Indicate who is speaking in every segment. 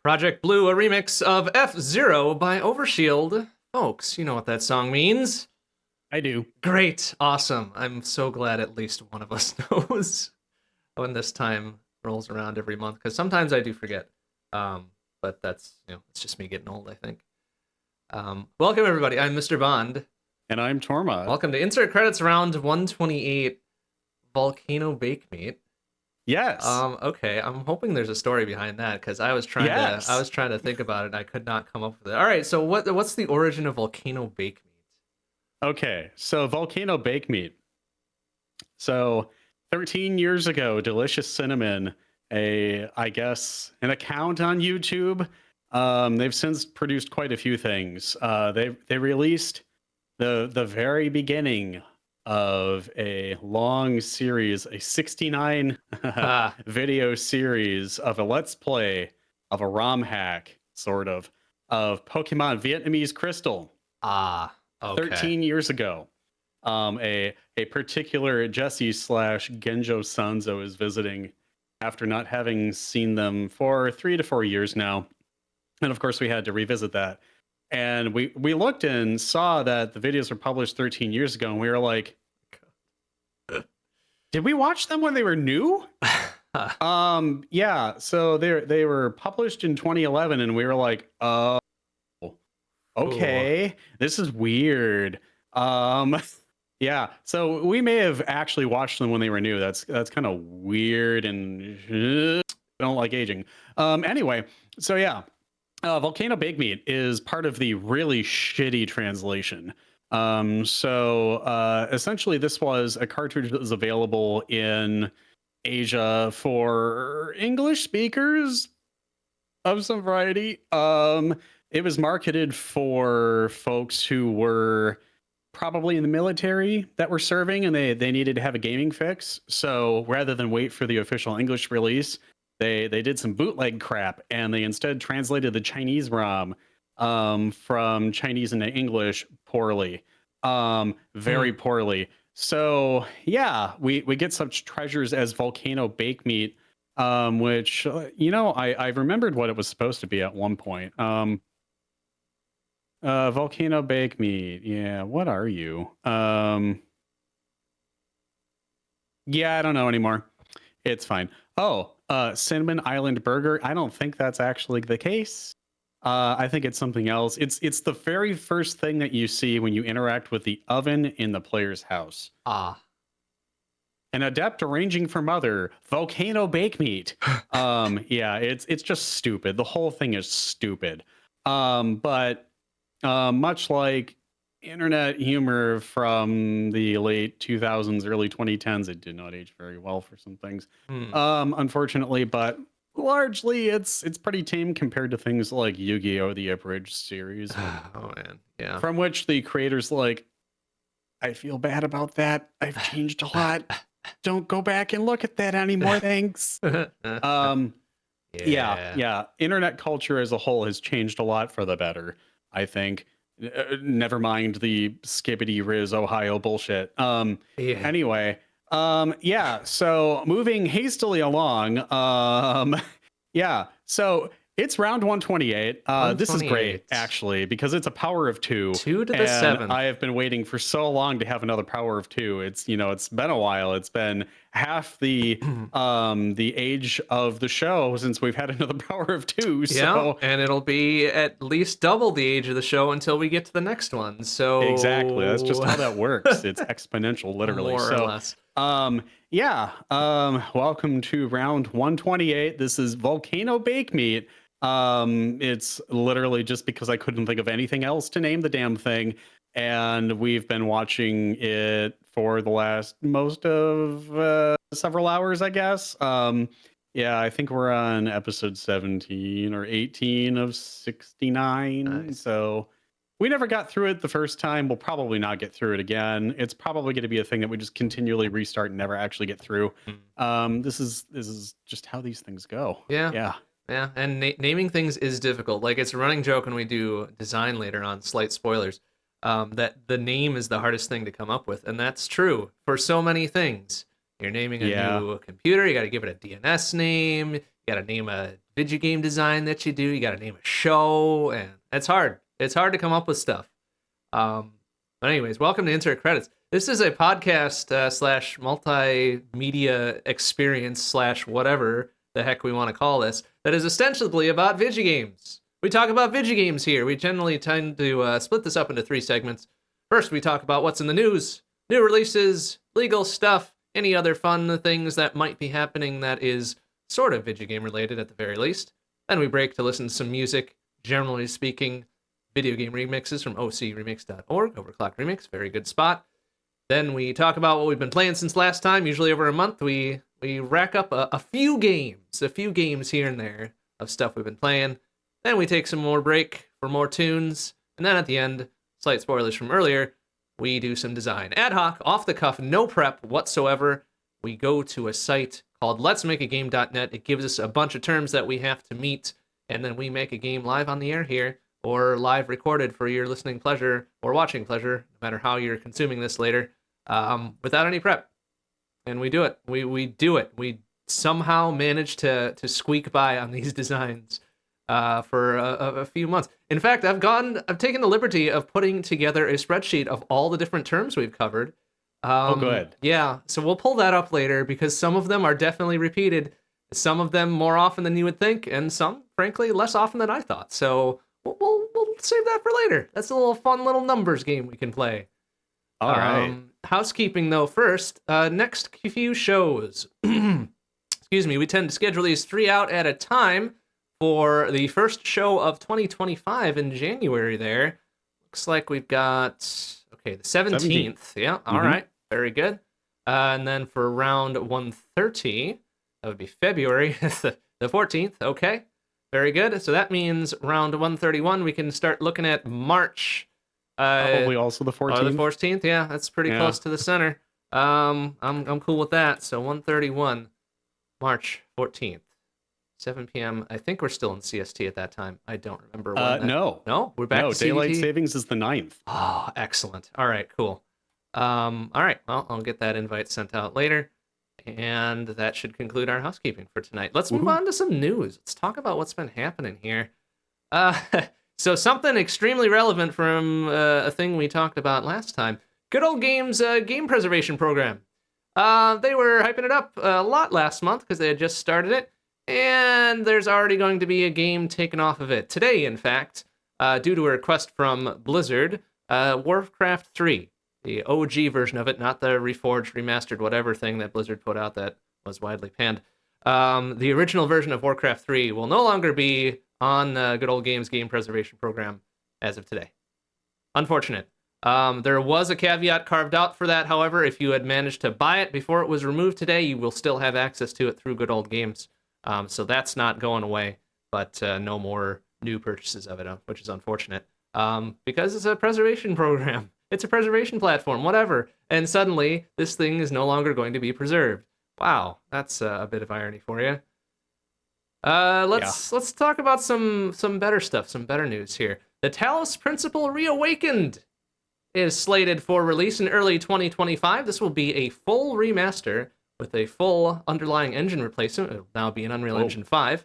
Speaker 1: Project Blue, a remix of F-Zero by Overshield. Folks, you know what that song means.
Speaker 2: I do.
Speaker 1: Great, awesome. I'm so glad at least one of us knows when this time rolls around every month, because sometimes I do forget. But that's, it's just me getting old, I think. Welcome, everybody. I'm MrBond.
Speaker 2: And I'm Tormod.
Speaker 1: Welcome to Insert Credits Round 128, Volcano Bakemeat.
Speaker 2: Yes.
Speaker 1: Okay. I'm hoping there's a story behind that because I was trying to think about it and I could not come up with it. All right, so what's the origin of Volcano Bakemeat?
Speaker 2: Okay, so Volcano Bakemeat. So 13 years ago, Delicious Cinnamon, I guess an account on YouTube. They've since produced quite a few things. They released the very beginning of a long series, a 69 video series of a Let's Play of a ROM hack, sort of Pokemon Vietnamese Crystal.
Speaker 1: Okay.
Speaker 2: 13 years ago. A particular Jesse / Genjo Sanzo is visiting after not having seen them for 3 to 4 years now. And of course, we had to revisit that. And we looked and saw that the videos were published 13 years ago, and we were like, did we watch them when they were new? Yeah, so they were published in 2011, and we were like, oh, okay, ooh, this is weird. Yeah, so we may have actually watched them when they were new. That's kind of weird, and I don't like aging. Anyway, so yeah. Volcano Bakemeat is part of the really shitty translation. Essentially, this was a cartridge that was available in Asia for English speakers of some variety. It was marketed for folks who were probably in the military that were serving, and they needed to have a gaming fix. So rather than wait for the official English release, they did some bootleg crap, and they instead translated the Chinese ROM from Chinese into English poorly, very poorly. So yeah, we get such treasures as Volcano Bakemeat, which I remembered what it was supposed to be at one point. Volcano Bakemeat, yeah, what are you? Yeah, I don't know anymore. It's fine. Oh, Cinnamon Island Burger. I don't think that's actually the case. I think it's something else. It's the very first thing that you see when you interact with the oven in the player's house. An adept arranging for mother, Volcano Bakemeat. Yeah, it's just stupid. The whole thing is stupid. But much like internet humor from the late 2000s, early 2010s, it did not age very well for some things, unfortunately, but largely it's pretty tame compared to things like Yu-Gi-Oh! The Abridged series.
Speaker 1: Oh man, yeah.
Speaker 2: From which the creators I feel bad about that. I've changed a lot. Don't go back and look at that anymore, thanks. Yeah. Internet culture as a whole has changed a lot for the better, I think. Never mind the skibbity Riz Ohio bullshit. Anyway, yeah, so moving hastily along, yeah, so it's round 128. This is great, actually, because it's a power of 2.
Speaker 1: 2 to the 7.
Speaker 2: I have been waiting for so long to have another power of 2. It's been a while. It's been half the age of the show since we've had another power of 2. So
Speaker 1: yeah, and it'll be at least double the age of the show until we get to the next one. So
Speaker 2: exactly, that's just how that works. It's exponential, literally.
Speaker 1: More or less.
Speaker 2: Yeah. Welcome to round 128. This is Volcano Bakemeat. It's literally just because I couldn't think of anything else to name the damn thing, and we've been watching it for the last most of several hours, I guess. Yeah, I think we're on episode 17 or 18 of 69. Nice. So we never got through it the first time. We'll probably not get through it again. It's probably going to be a thing that we just continually restart and never actually get through. This is just how these things go.
Speaker 1: Yeah. And naming things is difficult. Like, it's a running joke when we do design later on, slight spoilers, that the name is the hardest thing to come up with. And that's true for so many things. You're naming a new computer, you got to give it a DNS name, you got to name a video game design that you do. You got to name a show, and it's hard. It's hard to come up with stuff. But anyways, welcome to Insert Credits. This is a podcast slash multimedia experience slash whatever the heck we want to call this that is ostensibly about video games. We talk about video games here. We generally tend to split this up into 3 segments. First, we talk about what's in the news, new releases, legal stuff, any other fun things that might be happening that is sort of video game related at the very least. Then we break to listen to some music, generally speaking, video game remixes from ocremix.org, Overclock Remix, very good spot. Then we talk about what we've been playing since last time, usually over a month. We rack up a few games here and there of stuff we've been playing. Then we take some more break for more tunes. And then at the end, slight spoilers from earlier, we do some design. Ad hoc, off the cuff, no prep whatsoever. We go to a site called letsmakeagame.net. It gives us a bunch of terms that we have to meet, and then we make a game live on the air here, or live recorded for your listening pleasure or watching pleasure, no matter how you're consuming this later, without any prep. And we do it. We do it. We somehow manage to squeak by on these designs for a few months. In fact, I've taken the liberty of putting together a spreadsheet of all the different terms we've covered.
Speaker 2: Good.
Speaker 1: Yeah, so we'll pull that up later because some of them are definitely repeated, some of them more often than you would think, and some, frankly, less often than I thought. So we'll save that for later. That's a little fun little numbers game we can play.
Speaker 2: All right.
Speaker 1: Housekeeping, though, first. Next few shows. Excuse me. We tend to schedule these 3 out at a time for the first show of 2025 in January there. Looks like we've got, the 17th. Yeah, all right. Very good. And then for round 130, that would be February the 14th. Okay. Very good. So that means round 131, we can start looking at March.
Speaker 2: Probably also the 14th.
Speaker 1: The 14th, yeah, that's pretty close to the center. I'm cool with that. So 131, March 14th, 7 p.m. I think we're still in CST at that time. I don't remember. No, we're back.
Speaker 2: No,
Speaker 1: to
Speaker 2: daylight
Speaker 1: CDT?
Speaker 2: savings is the 9th.
Speaker 1: Oh, excellent. All right, cool. All right, well, I'll get that invite sent out later. And that should conclude our housekeeping for tonight. Let's move on to some news. Let's talk about what's been happening here. So something extremely relevant from a thing we talked about last time. Good Old Games game preservation program. They were hyping it up a lot last month because they had just started it. And there's already going to be a game taken off of it. Today, in fact, due to a request from Blizzard, Warcraft 3. The OG version of it, not the reforged, remastered, whatever thing that Blizzard put out that was widely panned. The original version of Warcraft 3 will no longer be on Good Old Games game preservation program as of today. Unfortunate. There was a caveat carved out for that, however. If you had managed to buy it before it was removed today, you will still have access to it through Good Old Games. So that's not going away, but no more new purchases of it, which is unfortunate. Because it's a preservation program. It's a preservation platform, whatever. And suddenly, this thing is no longer going to be preserved. Wow, that's a bit of irony for you. Let's talk about some better stuff, some better news here. The Talos Principle Reawakened is slated for release in early 2025. This will be a full remaster with a full underlying engine replacement. It'll now be an Unreal Engine 5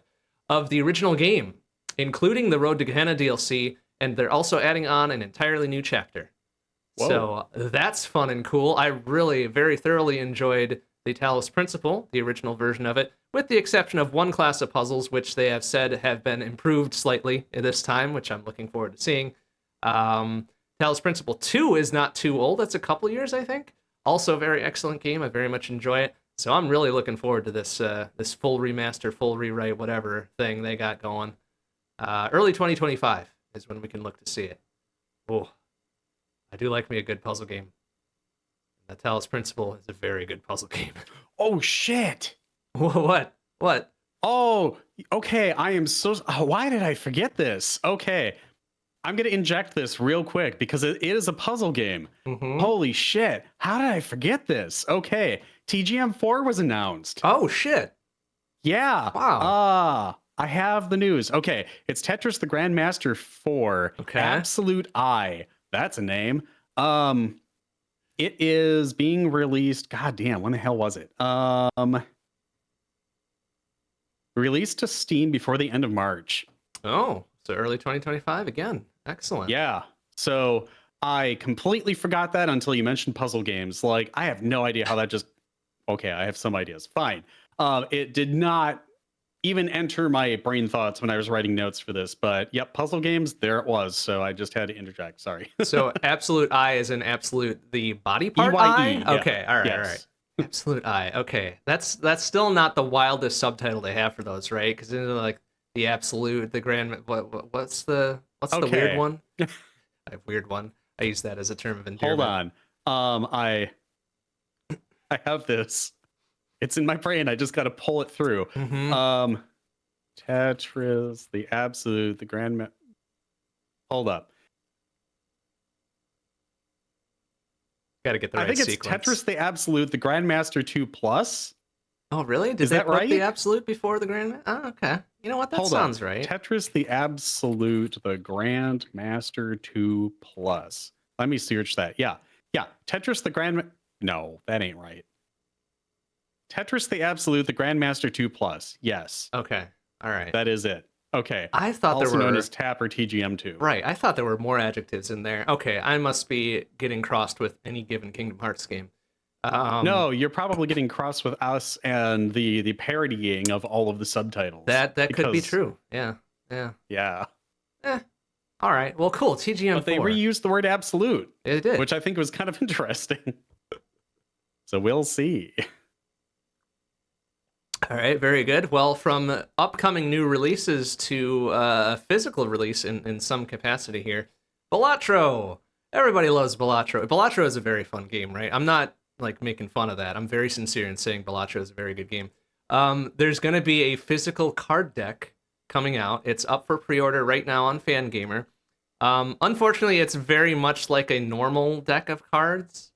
Speaker 1: of the original game, including the Road to Gehenna DLC, and they're also adding on an entirely new chapter.
Speaker 2: Whoa.
Speaker 1: So that's fun and cool. I really very thoroughly enjoyed the Talos Principle, the original version of it, with the exception of one class of puzzles, which they have said have been improved slightly at this time, which I'm looking forward to seeing. Talos Principle 2 is not too old. That's a couple years, I think. Also a very excellent game. I very much enjoy it. So I'm really looking forward to this this full remaster, full rewrite, whatever thing they got going. Early 2025 is when we can look to see it. Oh, I do like me a good puzzle game. The Talos Principle is a very good puzzle game.
Speaker 2: Oh, shit.
Speaker 1: What?
Speaker 2: Oh, okay. I am so... why did I forget this? Okay. I'm going to inject this real quick because it is a puzzle game.
Speaker 1: Mm-hmm.
Speaker 2: Holy shit. How did I forget this? Okay. TGM4 was announced.
Speaker 1: Oh, shit.
Speaker 2: Yeah.
Speaker 1: Wow.
Speaker 2: I have the news. Okay. It's Tetris the Grandmaster 4.
Speaker 1: Okay.
Speaker 2: Absolute Eye. That's a name. It is being released. God damn, when the hell was it? released to Steam before the end of March.
Speaker 1: Oh, so early 2025 again. Excellent.
Speaker 2: Yeah. So I completely forgot that until you mentioned puzzle games. Like, I have no idea how that just. Okay, I have some ideas. Fine. It did not even enter my brain thoughts when I was writing notes for this, but yep, puzzle games, there it was. So I just had to interject. Sorry.
Speaker 1: So absolute eye is an absolute the body part
Speaker 2: EYE,
Speaker 1: eye?
Speaker 2: yeah.
Speaker 1: Okay, all right, all right.
Speaker 2: Yes.
Speaker 1: Absolute eye. Okay. That's still not the wildest subtitle they have for those, right? Because then like the absolute, the grand what's the weird
Speaker 2: Okay.
Speaker 1: one? I have weird one. I use that as a term of endearment.
Speaker 2: Hold on. I have this. It's in my brain. I just got to pull it through.
Speaker 1: Mm-hmm.
Speaker 2: Tetris, the absolute, the grand. Hold up.
Speaker 1: Got to get the right
Speaker 2: I think it's
Speaker 1: sequence.
Speaker 2: Tetris, the absolute, the Grandmaster 2 Plus.
Speaker 1: Oh, really? Did
Speaker 2: Is
Speaker 1: they
Speaker 2: that
Speaker 1: put
Speaker 2: right?
Speaker 1: the absolute before the grand? Oh, okay. You know what? That
Speaker 2: Hold
Speaker 1: sounds
Speaker 2: up.
Speaker 1: right.
Speaker 2: Tetris, the absolute, the Grandmaster 2 Plus. Let me search that. Yeah. Tetris, the Grand. No, that ain't right. Tetris, the absolute, the Grandmaster 2 Plus. Yes.
Speaker 1: Okay. All right.
Speaker 2: That is it. Okay.
Speaker 1: I thought
Speaker 2: Also
Speaker 1: there were
Speaker 2: known as TAP or TGM2.
Speaker 1: Right. I thought there were more adjectives in there. Okay, I must be getting crossed with any given Kingdom Hearts game.
Speaker 2: No, you're probably getting crossed with us and the parodying of all of the subtitles.
Speaker 1: That could be true. Yeah.
Speaker 2: Yeah.
Speaker 1: All right. Well, cool. TGM4.
Speaker 2: But they reused the word absolute.
Speaker 1: It did.
Speaker 2: Which I think was kind of interesting. So we'll see.
Speaker 1: All right. Very good. Well, from upcoming new releases to a physical release in some capacity here, Balatro. Everybody loves Balatro. Balatro is a very fun game, right? I'm not like making fun of that. I'm very sincere in saying Balatro is a very good game. There's going to be a physical card deck coming out. It's up for pre-order right now on Fangamer. Unfortunately, it's very much like a normal deck of cards.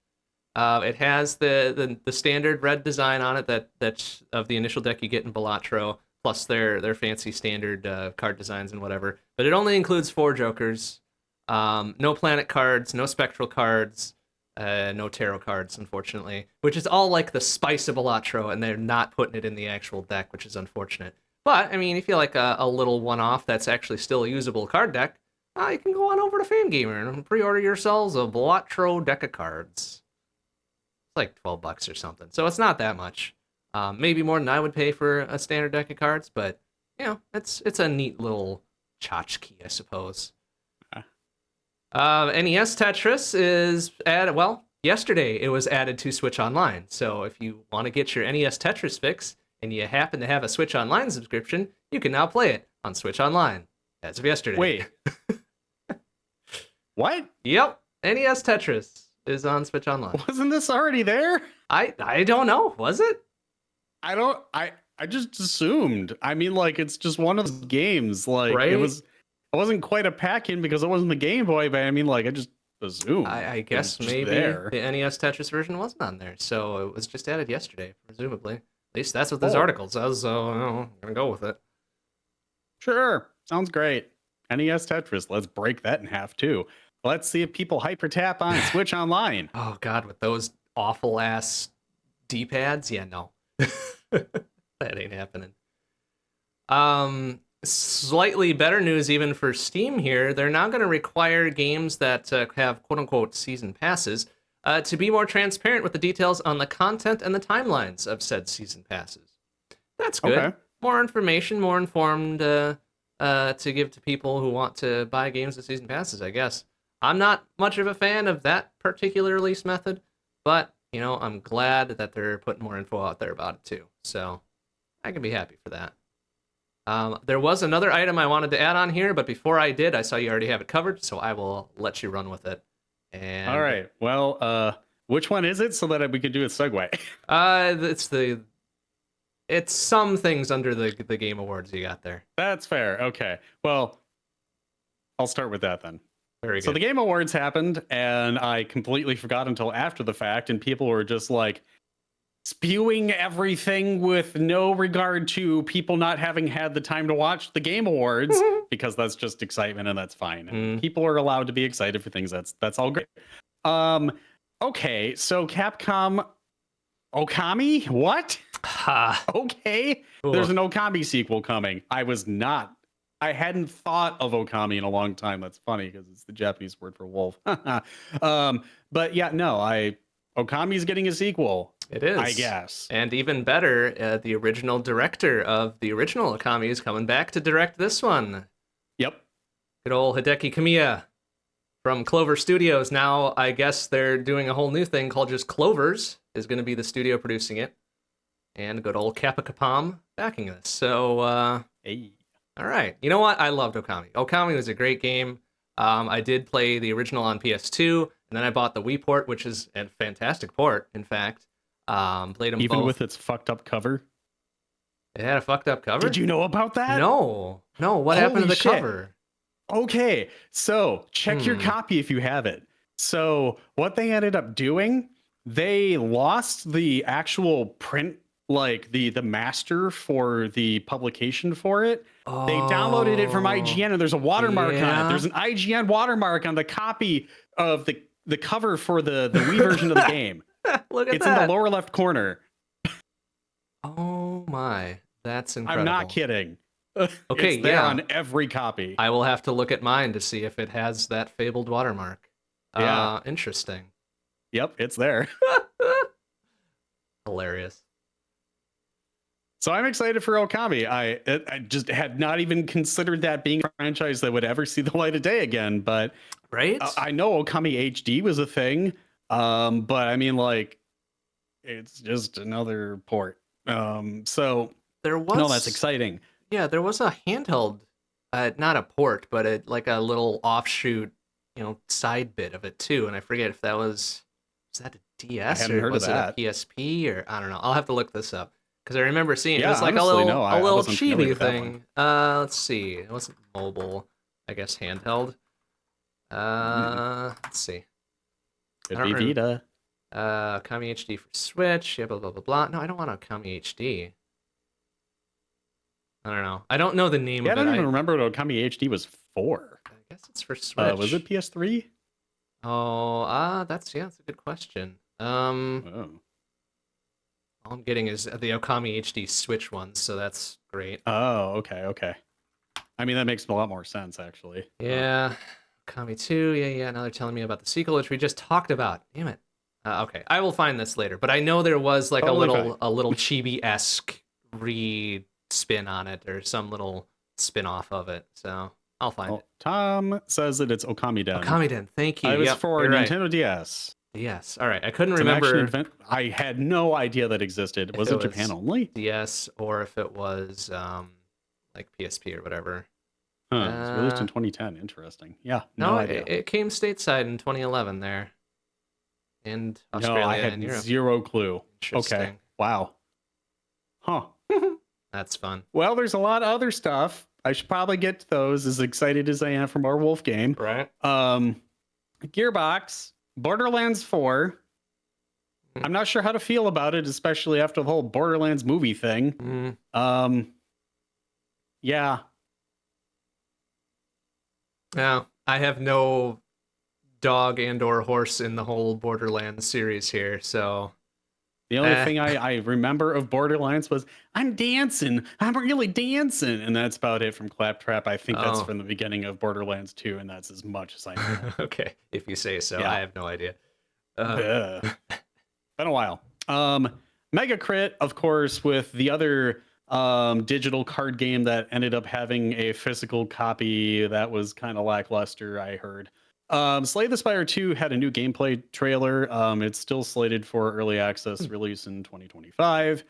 Speaker 1: It has the standard red design on it that's of the initial deck you get in Balatro, plus their fancy standard card designs and whatever. But it only includes 4 jokers. No planet cards, no spectral cards, no tarot cards, unfortunately, which is all like the spice of Balatro, and they're not putting it in the actual deck, which is unfortunate. But, I mean, if you like a little one-off that's actually still a usable card deck, you can go on over to Fangamer and pre-order yourselves a Balatro deck of cards. It's like $12 or something, so it's not that much. Maybe more than I would pay for a standard deck of cards, but, you know, it's a neat little tchotchke, I suppose. NES Tetris is added. Well, yesterday it was added to Switch Online. So if you want to get your NES Tetris fix and you happen to have a Switch Online subscription, you can now play it on Switch Online as of yesterday.
Speaker 2: Wait. What?
Speaker 1: Yep. NES Tetris is on Switch Online.
Speaker 2: Wasn't this already there?
Speaker 1: I don't know. Was it?
Speaker 2: I just assumed. I mean, like, it's just one of those games. Like,
Speaker 1: right?
Speaker 2: It wasn't quite a pack-in because it wasn't the Game Boy, but I mean, like, I just assumed.
Speaker 1: I guess maybe the NES Tetris version wasn't on there, so it was just added yesterday, presumably. At least that's what this article says, so I'm gonna go with it.
Speaker 2: Sure, sounds great. NES Tetris, let's break that in half too. Let's see if people hyper tap on Switch Online.
Speaker 1: Oh God, with those awful ass D-pads, yeah, no, that ain't happening. Slightly better news even for Steam here. They're now going to require games that have quote-unquote season passes to be more transparent with the details on the content and the timelines of said season passes. That's good.
Speaker 2: Okay.
Speaker 1: More information, more informed to give to people who want to buy games with season passes, I guess. I'm not much of a fan of that particular release method, but, you know, I'm glad that they're putting more info out there about it too. So I can be happy for that. There was another item I wanted to add on here, but before I did, I saw you already have it covered, so I will let you run with it. And
Speaker 2: all right. Well, which one is it so that we can do a segue?
Speaker 1: It's some things under the Game Awards you got there.
Speaker 2: That's fair. Okay. Well, I'll start with that then.
Speaker 1: Very good.
Speaker 2: So the Game Awards happened, and I completely forgot until after the fact, and people were just like spewing everything with no regard to people not having had the time to watch the Game Awards because that's just excitement and that's fine. And people are allowed to be excited for things. That's all great. Okay, so Capcom Okami? What?
Speaker 1: Ha.
Speaker 2: Okay.
Speaker 1: Cool.
Speaker 2: There's an Okami sequel coming. I hadn't thought of Okami in a long time. That's funny because it's the Japanese word for wolf. But yeah, no, Okami's getting a sequel,
Speaker 1: It is.
Speaker 2: I guess.
Speaker 1: And even better, the original director of the original Okami is coming back to direct this one.
Speaker 2: Yep.
Speaker 1: Good old Hideki Kamiya from Clover Studios. Now, I guess they're doing a whole new thing called just Clovers, is going to be the studio producing it. And good old Kappa Kapam backing this. So,
Speaker 2: Hey.
Speaker 1: all right. You know what? I loved Okami. Okami was a great game. I did play the original on PS2, and then I bought the Wii port, which is a fantastic port, in fact. Played them
Speaker 2: Even
Speaker 1: both.
Speaker 2: with its fucked up cover.
Speaker 1: It had a fucked up cover?
Speaker 2: Did you know about that?
Speaker 1: No. What happened to the
Speaker 2: shit.
Speaker 1: cover?
Speaker 2: Okay, so check your copy if you have it. So what they ended up doing, they lost the actual print, like the master for the publication for it.
Speaker 1: Oh,
Speaker 2: they downloaded it from IGN, and there's a watermark on
Speaker 1: yeah.
Speaker 2: it. There's an IGN watermark on the copy of the cover for the Wii version of the game.
Speaker 1: Look at
Speaker 2: it's
Speaker 1: that.
Speaker 2: in the lower left corner.
Speaker 1: Oh my, that's incredible.
Speaker 2: I'm not kidding.
Speaker 1: Okay,
Speaker 2: it's there
Speaker 1: yeah.
Speaker 2: on every copy.
Speaker 1: I will have to look at mine to see if it has that fabled watermark.
Speaker 2: Yeah.
Speaker 1: Interesting.
Speaker 2: Yep, it's there.
Speaker 1: Hilarious.
Speaker 2: So I'm excited for Okami. I just had not even considered that being a franchise that would ever see the light of day again. But
Speaker 1: right?
Speaker 2: I know Okami HD was a thing. But I mean, like, it's just another port. So
Speaker 1: there was
Speaker 2: no, that's exciting.
Speaker 1: Yeah, there was a handheld, not a port, but like a little offshoot, side bit of it too. And I forget if that was that a DS or was it a PSP or I don't know. I'll have to look this up because I remember seeing it was like
Speaker 2: honestly,
Speaker 1: a little chibi
Speaker 2: that
Speaker 1: thing. Let's see, it wasn't mobile, I guess handheld. Let's see.
Speaker 2: Could be Vita.
Speaker 1: Okami HD for Switch. Yeah, blah blah blah blah. No, I don't want Okami HD. I don't know. I don't know the name of it.
Speaker 2: I don't even remember what Okami HD was for.
Speaker 1: I guess it's for Switch.
Speaker 2: Was it PS3?
Speaker 1: Oh, that's a good question. All I'm getting is the Okami HD Switch ones, so that's great.
Speaker 2: Oh, okay. I mean, that makes a lot more sense, actually.
Speaker 1: Yeah. Okami 2, yeah. Now they're telling me about the sequel, which we just talked about. Damn it. Okay, I will find this later. But I know there was like a little chibi-esque spin on it or some little spin-off of it, so I'll find it.
Speaker 2: Tom says that it's Okamiden.
Speaker 1: Okamiden, thank you.
Speaker 2: It was for Nintendo DS.
Speaker 1: Yes. All right. I couldn't remember.
Speaker 2: I had no idea that existed. Was it Japan only?
Speaker 1: DS, or if it was like PSP or whatever.
Speaker 2: It was released in 2010. Interesting. Yeah. No idea.
Speaker 1: It came stateside in 2011 there. And Australia
Speaker 2: I had
Speaker 1: and Europe.
Speaker 2: Zero clue. Okay. Wow. Huh.
Speaker 1: That's fun.
Speaker 2: Well, there's a lot of other stuff. I should probably get to those, as excited as I am for more Wolf game.
Speaker 1: Right.
Speaker 2: Gearbox, Borderlands 4. I'm not sure how to feel about it, especially after the whole Borderlands movie thing. Yeah.
Speaker 1: Yeah. I have no dog and or horse in the whole Borderlands series here, so
Speaker 2: the only thing I remember of Borderlands was I'm dancing. I'm really dancing. And that's about it from Claptrap. I think that's from the beginning of Borderlands 2, and that's as much as I know.
Speaker 1: Okay, if you say so. Yeah. I have no idea.
Speaker 2: Been a while. Mega Crit, of course, with the other digital card game that ended up having a physical copy that was kind of lackluster, I heard. Slay the Spire 2 had a new gameplay trailer. It's still slated for early access release in 2025.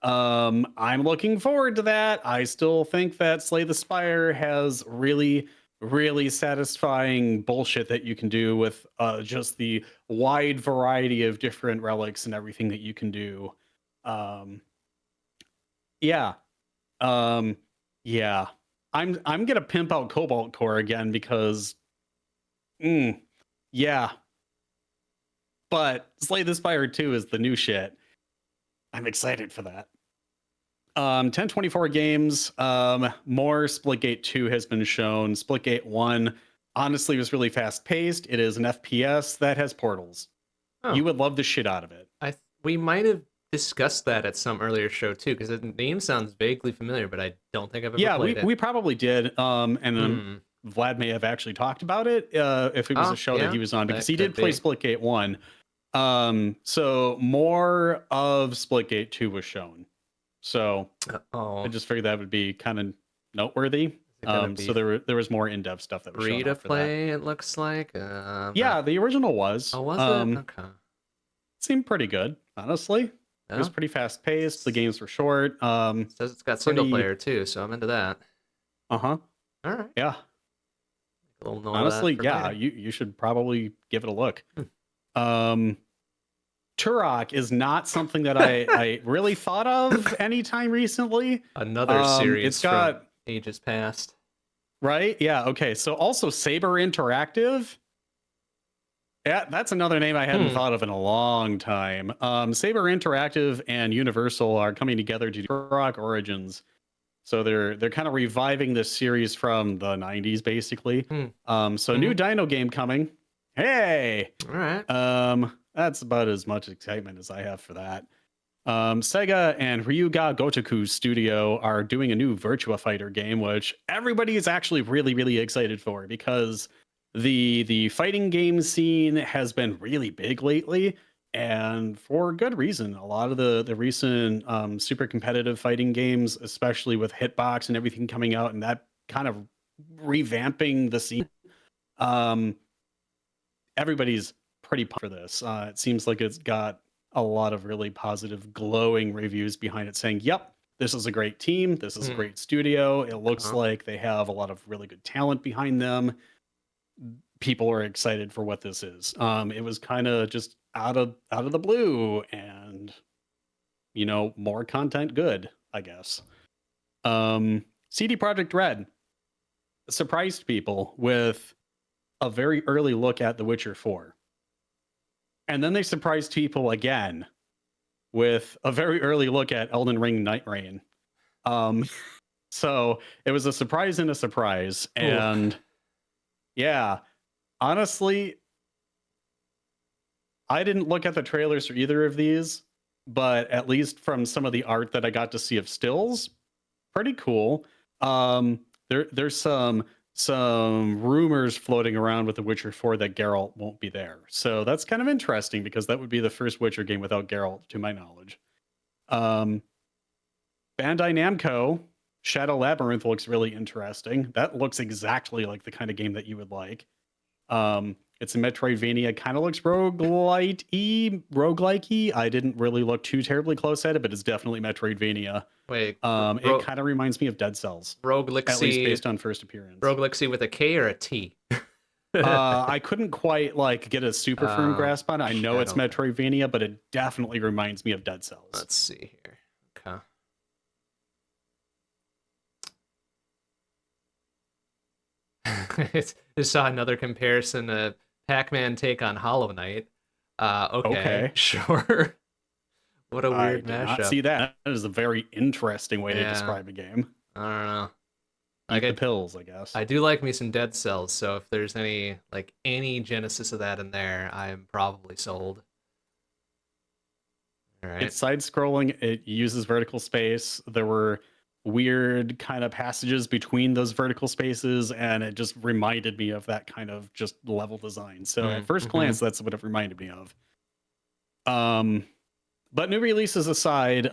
Speaker 2: I'm looking forward to that. I still think that Slay the Spire has really, really satisfying bullshit that you can do with just the wide variety of different relics and everything that you can do. Yeah. I'm gonna pimp out Cobalt Core again because yeah. But Slay the Spire 2 is the new shit. I'm excited for that. 1024 games. More Splitgate 2 has been shown. Splitgate 1 honestly was really fast paced. It is an FPS that has portals. You would love the shit out of it.
Speaker 1: We might have discussed that at some earlier show too, because the name sounds vaguely familiar, but I don't think I've ever
Speaker 2: Yeah,
Speaker 1: played it.
Speaker 2: we probably did. And then
Speaker 1: Hmm.
Speaker 2: Vlad may have actually talked about it if it was a
Speaker 1: Oh,
Speaker 2: show that
Speaker 1: yeah,
Speaker 2: he was on, because
Speaker 1: that
Speaker 2: he
Speaker 1: could
Speaker 2: did play
Speaker 1: be.
Speaker 2: Splitgate 1. So more of Splitgate 2 was shown. So I
Speaker 1: Oh,
Speaker 2: just figured that would be kind of noteworthy.
Speaker 1: is it gonna
Speaker 2: So
Speaker 1: be
Speaker 2: there was more in-depth stuff that was
Speaker 1: free
Speaker 2: shown
Speaker 1: to
Speaker 2: off for that.
Speaker 1: play? It looks like.
Speaker 2: Yeah, the original was.
Speaker 1: Oh, was it? Okay.
Speaker 2: Seemed pretty good, honestly. It was
Speaker 1: Yeah.
Speaker 2: pretty fast paced. The games were short.
Speaker 1: Says it's got single
Speaker 2: Pretty.
Speaker 1: player too, so I'm into that.
Speaker 2: Uh-huh.
Speaker 1: All right.
Speaker 2: Yeah.
Speaker 1: A little know that
Speaker 2: Honestly,
Speaker 1: for
Speaker 2: yeah,
Speaker 1: later.
Speaker 2: you should probably give it a look.
Speaker 1: Hmm.
Speaker 2: Turok is not something that I really thought of anytime recently.
Speaker 1: Another
Speaker 2: It's
Speaker 1: series from
Speaker 2: got
Speaker 1: ages past.
Speaker 2: right, yeah, okay. So also Saber Interactive. Yeah, that's another name I hadn't
Speaker 1: Hmm.
Speaker 2: thought of in a long time. Saber Interactive and Universal are coming together to do Turok Origins. So they're kind of reviving this series from the 90s, basically.
Speaker 1: Hmm.
Speaker 2: So new Dino game coming. Hey,
Speaker 1: All right.
Speaker 2: that's about as much excitement as I have for that. Sega and Ryuga Gotoku Studio are doing a new Virtua Fighter game, which everybody is actually really, really excited for, because the fighting game scene has been really big lately, and for good reason. A lot of the recent super competitive fighting games, especially with Hitbox and everything coming out, and that kind of revamping the scene. Um, Everybody's pretty pumped for this. It seems like it's got a lot of really positive, glowing reviews behind it, saying, "Yep, this is a great team. This is a
Speaker 1: Hmm.
Speaker 2: great studio. It looks
Speaker 1: Uh-huh.
Speaker 2: like they have a lot of really good talent behind them. People are excited for what this is." It was kind of just out of the blue, and more content, good, I guess. CD Projekt Red surprised people with a very early look at The Witcher 4. And then they surprised people again with a very early look at Elden Ring Night Rain. So it was a surprise and a surprise.
Speaker 1: Ooh.
Speaker 2: And yeah, honestly, I didn't look at the trailers for either of these, but at least from some of the art that I got to see of stills, pretty cool. There's some rumors floating around with The Witcher 4 that Geralt won't be there. So that's kind of interesting, because that would be the first Witcher game without Geralt, to my knowledge. Um, Bandai Namco Shadow Labyrinth looks really interesting. That looks exactly like the kind of game that you would like. It's a Metroidvania, kind of looks roguelike-y. I didn't really look too terribly close at it, but it's definitely Metroidvania.
Speaker 1: Wait,
Speaker 2: It kind of reminds me of Dead Cells, at least
Speaker 1: Roguelixy,
Speaker 2: based on first appearance.
Speaker 1: Roguelixy with a K or a T?
Speaker 2: I couldn't quite get a super firm grasp on it. I know it's
Speaker 1: Shadow.
Speaker 2: Metroidvania, but it definitely reminds me of Dead Cells.
Speaker 1: Let's see here. Okay. Just saw another comparison of Pac-Man take on Hollow Knight. Okay, sure. What a
Speaker 2: I
Speaker 1: weird
Speaker 2: did not
Speaker 1: mashup.
Speaker 2: see that. That is a very interesting way to
Speaker 1: Yeah.
Speaker 2: describe a game.
Speaker 1: I don't know.
Speaker 2: Eat the
Speaker 1: Like
Speaker 2: pills, I guess.
Speaker 1: I do like me some Dead Cells, so if there's any genesis of that in there, I'm probably sold. All right.
Speaker 2: It's side-scrolling. It uses vertical space. There were weird kind of passages between those vertical spaces, and it just reminded me of that kind of just level design. So at first glance, that's what it reminded me of. But new releases aside,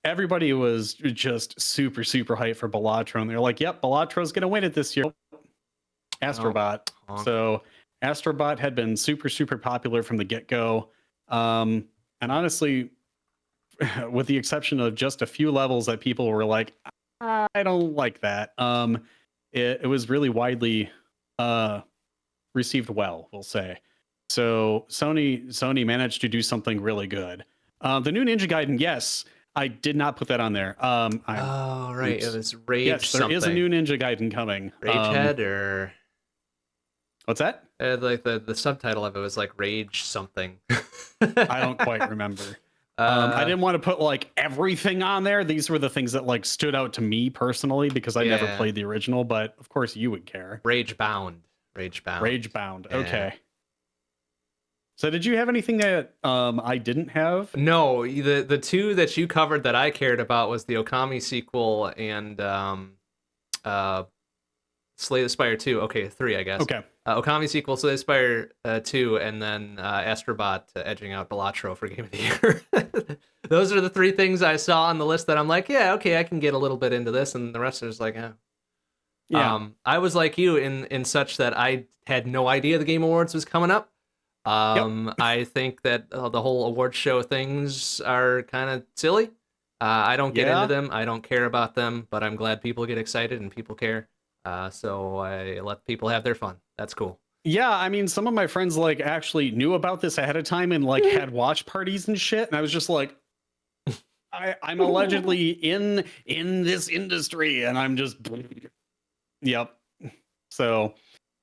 Speaker 2: everybody was just super, super hyped for Balatro, and they're like, "Yep, Balatro's gonna win it this year." Astrobot. So Astrobot had been super, super popular from the get-go. And honestly, with the exception of just a few levels that people were like, "I don't like that," it was really widely received well, we'll say. So Sony managed to do something really good. The new Ninja Gaiden, yes, I did not put that on there.
Speaker 1: Oh, right.
Speaker 2: Oops.
Speaker 1: It was Rage
Speaker 2: Yes, there
Speaker 1: something.
Speaker 2: is a new Ninja Gaiden coming.
Speaker 1: Ragehead or
Speaker 2: what's that?
Speaker 1: like the subtitle of it was like Rage something.
Speaker 2: I don't quite remember. I didn't want to put everything on there. These were the things that stood out to me personally, because I never played the original, but of course you would care.
Speaker 1: Rage Bound. Rage Bound.
Speaker 2: Rage Bound.
Speaker 1: Yeah.
Speaker 2: Okay. So did you have anything that I didn't have?
Speaker 1: No, the two that you covered that I cared about was the Okami sequel and uh Slay the Spire 2. Okay, 3, I guess.
Speaker 2: Okay.
Speaker 1: Okami sequel, Slay the Spire 2, and then Astrobot edging out Balatro for Game of the Year. Those are the three things I saw on the list that I'm like, yeah, okay, I can get a little bit into this, and the rest is like, eh.
Speaker 2: Yeah.
Speaker 1: I was like you in such that I had no idea the Game Awards was coming up.
Speaker 2: Yep.
Speaker 1: I think that the whole award show things are kind of silly. I don't get into
Speaker 2: Yeah.
Speaker 1: them. I don't care about them, but I'm glad people get excited and people care. So I let people have their fun. That's cool.
Speaker 2: Yeah, I mean, some of my friends like actually knew about this ahead of time and like had watch parties and shit, and I was just like, I'm allegedly in this industry, and I'm just, yep. So,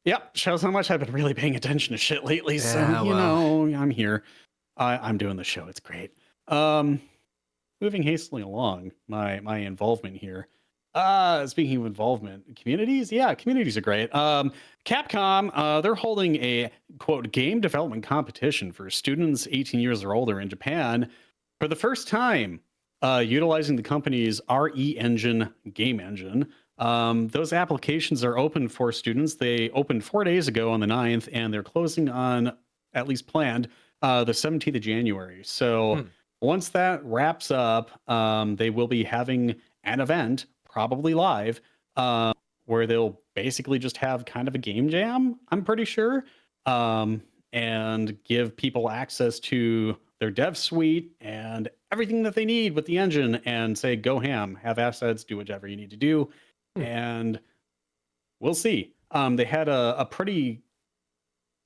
Speaker 2: yep, shows how much I've been really paying attention to shit lately. So
Speaker 1: Yeah,
Speaker 2: you
Speaker 1: well.
Speaker 2: know, I'm here. I'm doing the show. It's great. Moving hastily along, my involvement here. Speaking of involvement, communities, yeah, communities are great. Capcom, they're holding a quote game development competition for students 18 years or older in Japan for the first time, utilizing the company's RE engine game engine. Those applications are open for students. They opened 4 days ago on the 9th, and they're closing on, at least planned, the 17th of January. So once that wraps up, they will be having an event, probably live, where they'll basically just have kind of a game jam, I'm pretty sure, and give people access to their dev suite and everything that they need with the engine and say, go ham, have assets, do whatever you need to do. And we'll see. They had a pretty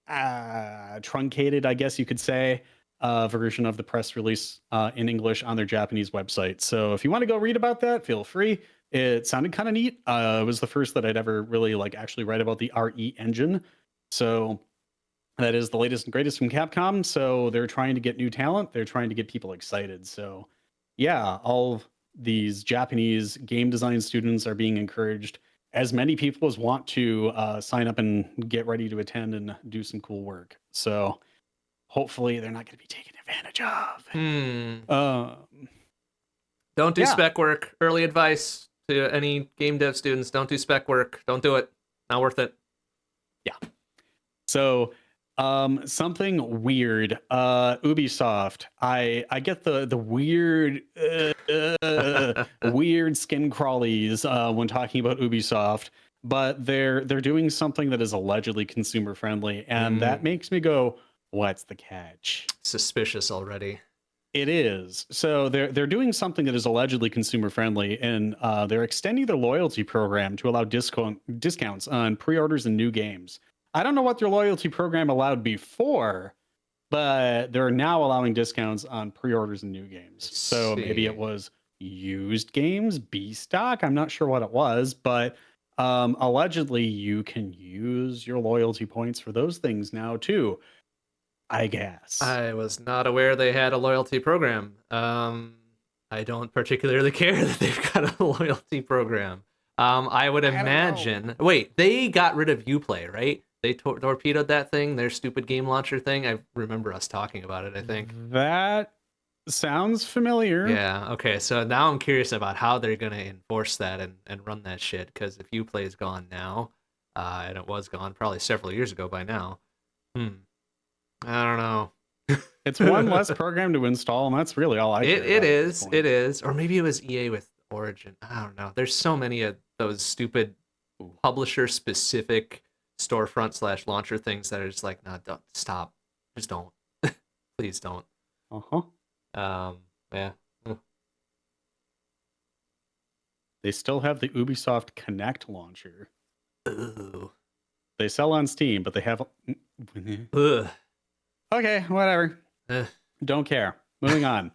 Speaker 2: truncated, I guess you could say, version of the press release in English on their Japanese website. So if you want to go read about that, feel free. It sounded kind of neat. It was the first that I'd ever really like actually read about the RE engine. So that is the latest and greatest from Capcom. So they're trying to get new talent. They're trying to get people excited. So yeah, all these Japanese game design students are being encouraged. As many people as want to sign up and get ready to attend and do some cool work. So hopefully they're not going to be taken advantage of.
Speaker 1: Don't do
Speaker 2: Yeah.
Speaker 1: spec work. Early advice to any game dev students: don't do spec work. Don't do it. Not worth it.
Speaker 2: Yeah. So something weird. Ubisoft. I get the weird weird skin crawlies when talking about Ubisoft, but they're doing something that is allegedly consumer friendly, and that makes me go, what's the catch?
Speaker 1: Suspicious already.
Speaker 2: It is. So they're doing something that is allegedly consumer friendly, and they're extending their loyalty program to allow discounts on pre-orders and new games. I don't know what their loyalty program allowed before, but they're now allowing discounts on pre-orders and new games. So maybe it was used games, B stock. I'm not sure what it was, but allegedly you can use your loyalty points for those things now too, I guess.
Speaker 1: I was not aware they had a loyalty program. I don't particularly care that they've got a loyalty program. I would imagine. Wait, they got rid of Uplay, right? They torpedoed that thing, their stupid game launcher thing. I remember us talking about it, I think.
Speaker 2: That sounds familiar.
Speaker 1: Yeah, okay. So now I'm curious about how they're going to enforce that and run that shit. Because if Uplay is gone now, and it was gone probably several years ago by now, I don't know.
Speaker 2: It's one less program to install, and that's really all I care about
Speaker 1: It is. Or maybe it was EA with Origin. I don't know. There's so many of those stupid publisher-specific storefront / launcher things that are just like, nah, don't stop. Just don't. Please don't. Yeah.
Speaker 2: They still have the Ubisoft Connect launcher.
Speaker 1: Ooh.
Speaker 2: They sell on Steam, but they have.
Speaker 1: Ugh.
Speaker 2: Okay, whatever. Don't care. Moving on.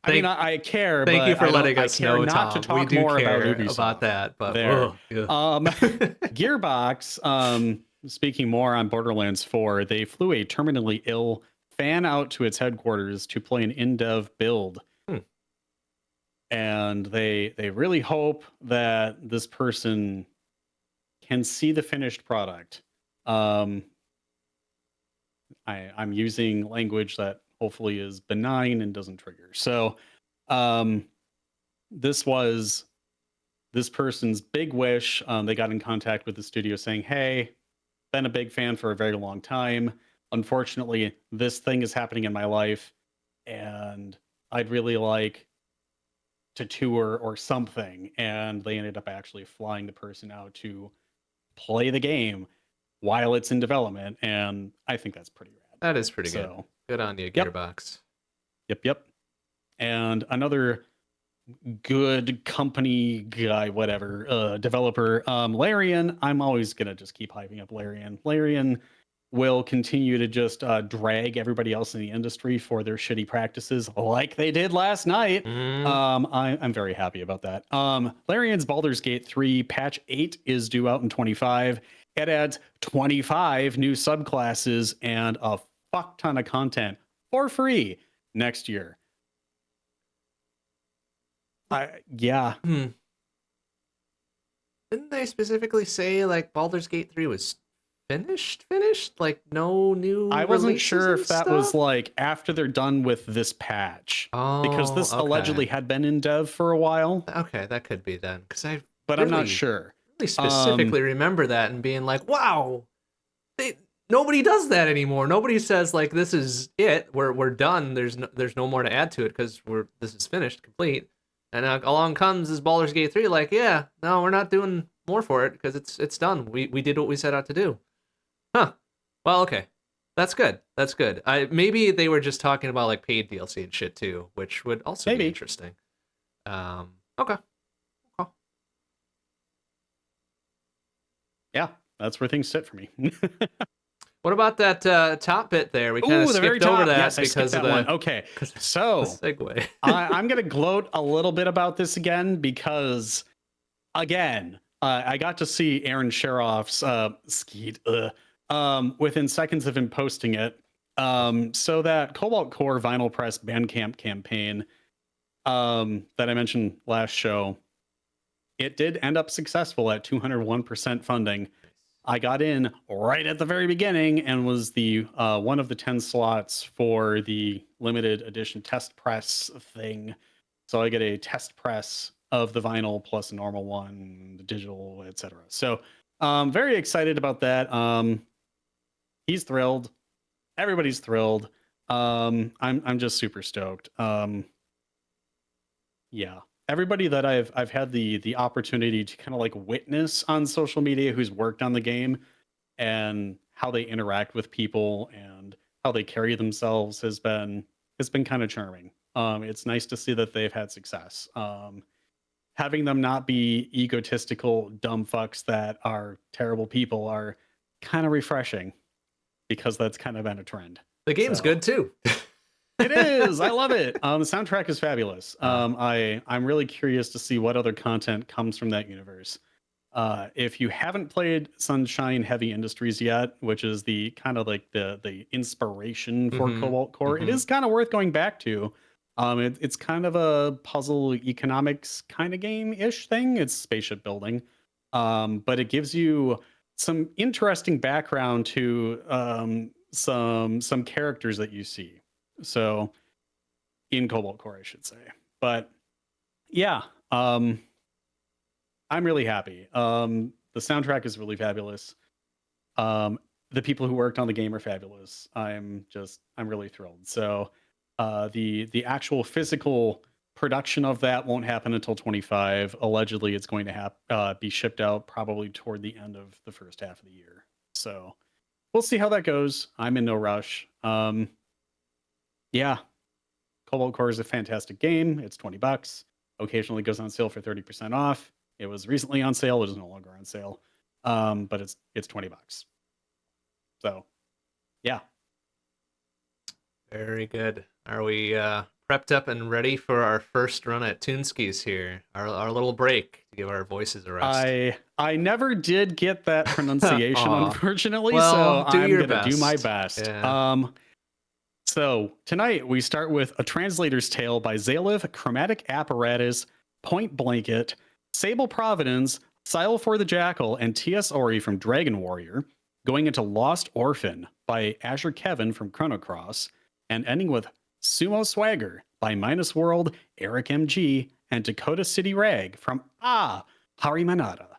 Speaker 2: I mean, I care.
Speaker 1: Thank
Speaker 2: but
Speaker 1: you for letting
Speaker 2: I
Speaker 1: us
Speaker 2: care
Speaker 1: know,
Speaker 2: not
Speaker 1: Tom.
Speaker 2: to talk
Speaker 1: We do
Speaker 2: more
Speaker 1: care
Speaker 2: about Ubisoft
Speaker 1: about that, but
Speaker 2: there.
Speaker 1: yeah.
Speaker 2: Gearbox. Speaking more on Borderlands 4, they flew a terminally ill fan out to its headquarters to play an in-dev build. And they really hope that this person can see the finished product. I'm using language that hopefully is benign and doesn't trigger. So um, this was this person's big wish. They got in contact with the studio saying, hey, been a big fan for a very long time. Unfortunately, this thing is happening in my life, and I'd really like to tour or something. And they ended up actually flying the person out to play the game while it's in development. And I think that's pretty rad.
Speaker 1: That is pretty good.
Speaker 2: So,
Speaker 1: Good on you,
Speaker 2: yep.
Speaker 1: Gearbox.
Speaker 2: Yep. And another good company guy, whatever, developer, Larian. I'm always gonna just keep hyping up Larian. Larian will continue to just drag everybody else in the industry for their shitty practices, like they did last night. I'm very happy about that. Larian's Baldur's Gate 3 patch 8 is due out in 25. It adds 25 new subclasses and a fuck ton of content for free next year. Yeah.
Speaker 1: Didn't they specifically say like Baldur's Gate 3 was finished? Like no new.
Speaker 2: I wasn't sure if that was
Speaker 1: stuff?
Speaker 2: like after they're done with this patch, because this
Speaker 1: okay.
Speaker 2: allegedly had been in dev for a while.
Speaker 1: Okay, that could be then, because
Speaker 2: but I'm not sure.
Speaker 1: Really specifically remember that and being like, wow, nobody does that anymore. Nobody says like this is it. We're done. There's no more to add to it because this is finished, complete. And along comes this Baldur's Gate 3, like, yeah, no, we're not doing more for it because it's done. We did what we set out to do. Huh. Well, okay. That's good. Maybe they were just talking about like paid DLC and shit too, which would also be interesting. Okay.
Speaker 2: Yeah, that's where things sit for me.
Speaker 1: What about that top bit there? We kind of skipped over that because of
Speaker 2: one. Okay, so
Speaker 1: segue.
Speaker 2: I'm going to gloat a little bit about this again because, again, I got to see Aaron Sharoff's Skeet within seconds of him posting it. So that Cobalt Core Vinyl Press Bandcamp campaign that I mentioned last show, it did end up successful at 201% funding. I got in right at the very beginning and was the one of the 10 slots for the limited edition test press thing. So I get a test press of the vinyl plus a normal one, the digital, etc. So very excited about that. He's thrilled. Everybody's thrilled. I'm just super stoked. Yeah. Everybody that I've had the opportunity to kind of like witness on social media who's worked on the game and how they interact with people and how they carry themselves has been kind of charming. It's nice to see that they've had success. Having them not be egotistical dumb fucks that are terrible people are kind of refreshing because that's kind of been a trend.
Speaker 1: The game's good too.
Speaker 2: It is. I love it. The soundtrack is fabulous. I'm really curious to see what other content comes from that universe. If you haven't played Sunshine Heavy Industries yet, which is the kind of like the inspiration for Cobalt Core, it is kind of worth going back to. It's kind of a puzzle economics kind of game-ish thing. It's spaceship building, but it gives you some interesting background to some characters that you see. So in Cobalt Core, I should say. But yeah, I'm really happy. The soundtrack is really fabulous. The people who worked on the game are fabulous. I'm really thrilled. So the actual physical production of that won't happen until 25. Allegedly, it's going to be shipped out probably toward the end of the first half of the year. So we'll see how that goes. I'm in no rush. Yeah, Cobalt Core is a fantastic game. It's $20. Occasionally goes on sale for 30% off. It was recently on sale. It is no longer on sale. But it's $20. So, yeah.
Speaker 1: Very good. Are we prepped up and ready for our first run at Toonskis here? Our little break to give our voices a rest.
Speaker 2: I never did get that pronunciation, unfortunately.
Speaker 1: Well,
Speaker 2: so I'm gonna do my best.
Speaker 1: Yeah.
Speaker 2: So tonight we start with A Translator's Tale by Zaliv, Chromatic Apparatus, Point Blanket, Sable Providence, Sile for the Jackal, and T.S. Ori from Dragon Warrior. going into Lost Orphan by Asher Kevin from Chrono Cross, and ending with Sumo Swagger by Minus World, Eric MG, and Dakota City Rag from Hari Manada.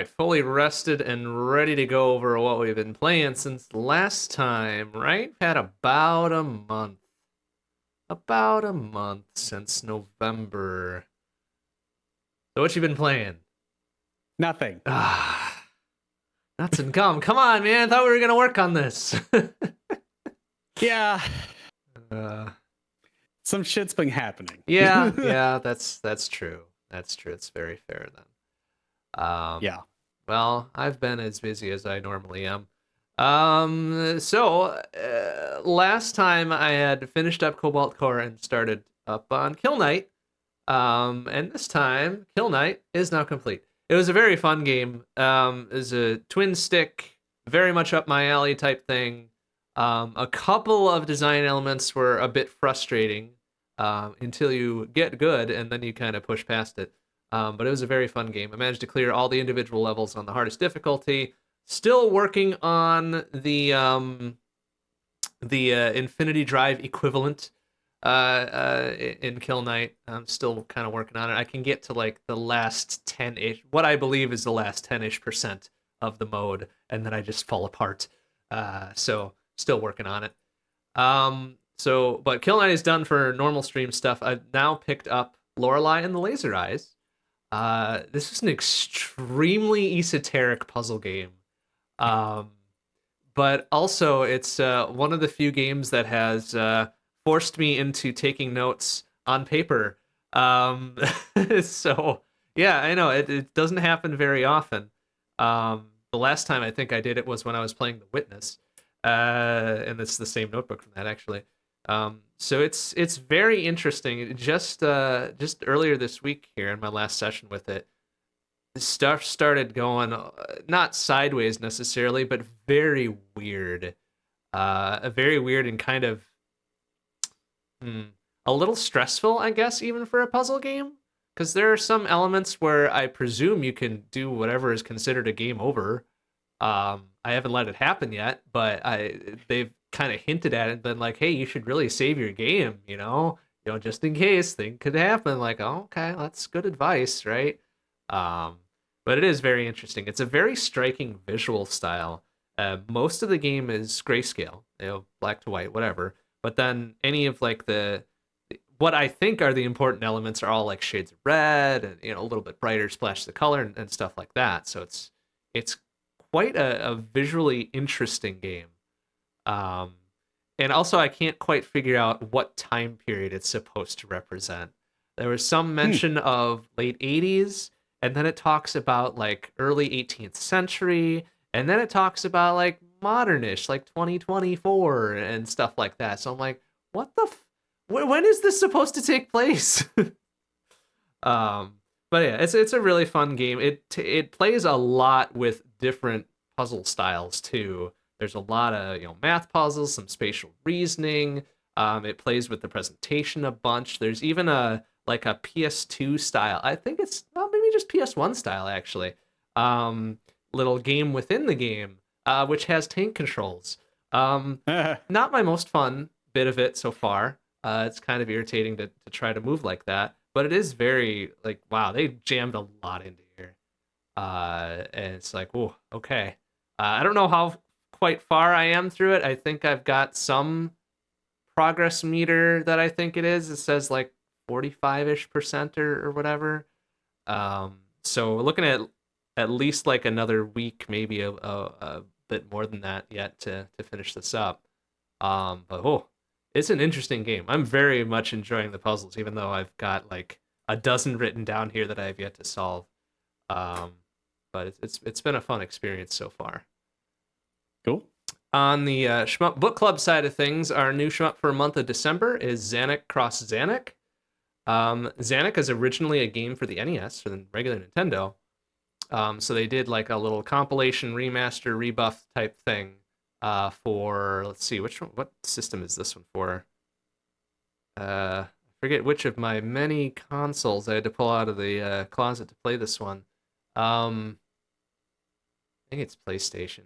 Speaker 1: right, fully rested and ready to go over what we've been playing since last time, right? We've had about a month. About a month since November. So what you been playing?
Speaker 2: Nothing.
Speaker 1: Ah, nuts and gum. Come on, man. I thought we were gonna work on this.
Speaker 2: Yeah.
Speaker 1: uh,
Speaker 2: Some shit's been happening.
Speaker 1: yeah, that's true. That's true. It's very fair then.
Speaker 2: Yeah.
Speaker 1: Well, I've been as busy as I normally am. Last time I had finished up Cobalt Core and started up on Kill Knight. And this time, Kill Knight is now complete. It was a very fun game. It was a twin stick, very much up my alley type thing. A couple of design elements were a bit frustrating until you get good, and then you kind of push past it. But it was a very fun game. I managed to clear all the individual levels on the hardest difficulty. Still working on the Infinity Drive equivalent in Kill Knight. I'm still kind of working on it. I can get to like the last 10-ish, what I believe is the last 10-ish% of the mode, and then I just fall apart. So still working on it. But Kill Knight is done for normal stream stuff. I've now picked up Lorelei and the Laser Eyes. This is an extremely esoteric puzzle game. But also it's one of the few games that has forced me into taking notes on paper. So yeah, I know it doesn't happen very often. The last time I think I did it was when I was playing The Witness, and it's the same notebook from that actually. So it's very interesting. Just earlier this week here in my last session with it, stuff started going not sideways necessarily, but very weird. Very weird and kind of a little stressful, I guess, even for a puzzle game. Because there are some elements where I presume you can do whatever is considered a game over. I haven't let it happen yet, but they've kind of hinted at it and been like, hey, you should really save your game, just in case thing could happen. Like, oh, okay, that's good advice, right? But it is very interesting. It's a very striking visual style. Most of the game is grayscale, black to white, whatever. But then any of like what I think are the important elements are all like shades of red and a little bit brighter splash of color and stuff like that. So it's quite a visually interesting game. And also I can't quite figure out what time period it's supposed to represent. There was some mention of late 80s, and then it talks about like early 18th century, and then it talks about like modernish, like 2024 and stuff like that. So I'm like, what the when is this supposed to take place? But yeah, it's a really fun game. It plays a lot with different puzzle styles too. There's a lot of math puzzles, some spatial reasoning. It plays with the presentation a bunch. There's even a PS2 style. I think it's maybe just PS1 style actually. Little game within the game, which has tank controls. Not my most fun bit of it so far. It's kind of irritating to try to move like that, but it is very like, wow, they jammed a lot into here. And it's like, oh, okay. I don't know how quite far I am through it. I think I've got some progress meter that I think it is. It says like 45-ish% or whatever. So we're looking at least like another week, maybe a bit more than that yet to finish this up. But it's an interesting game. I'm very much enjoying the puzzles, even though I've got like a dozen written down here that I have yet to solve. But it's been a fun experience so far.
Speaker 2: Cool.
Speaker 1: On the Shmup Book Club side of things, our new Shmup for a month of December is Zanuck Cross Zanuck. Zanuck is originally a game for the NES, for the regular Nintendo. So they did like a little compilation, remaster, rebuff type thing for, let's see, what system is this one for? I forget which of my many consoles I had to pull out of the closet to play this one. I think it's PlayStation.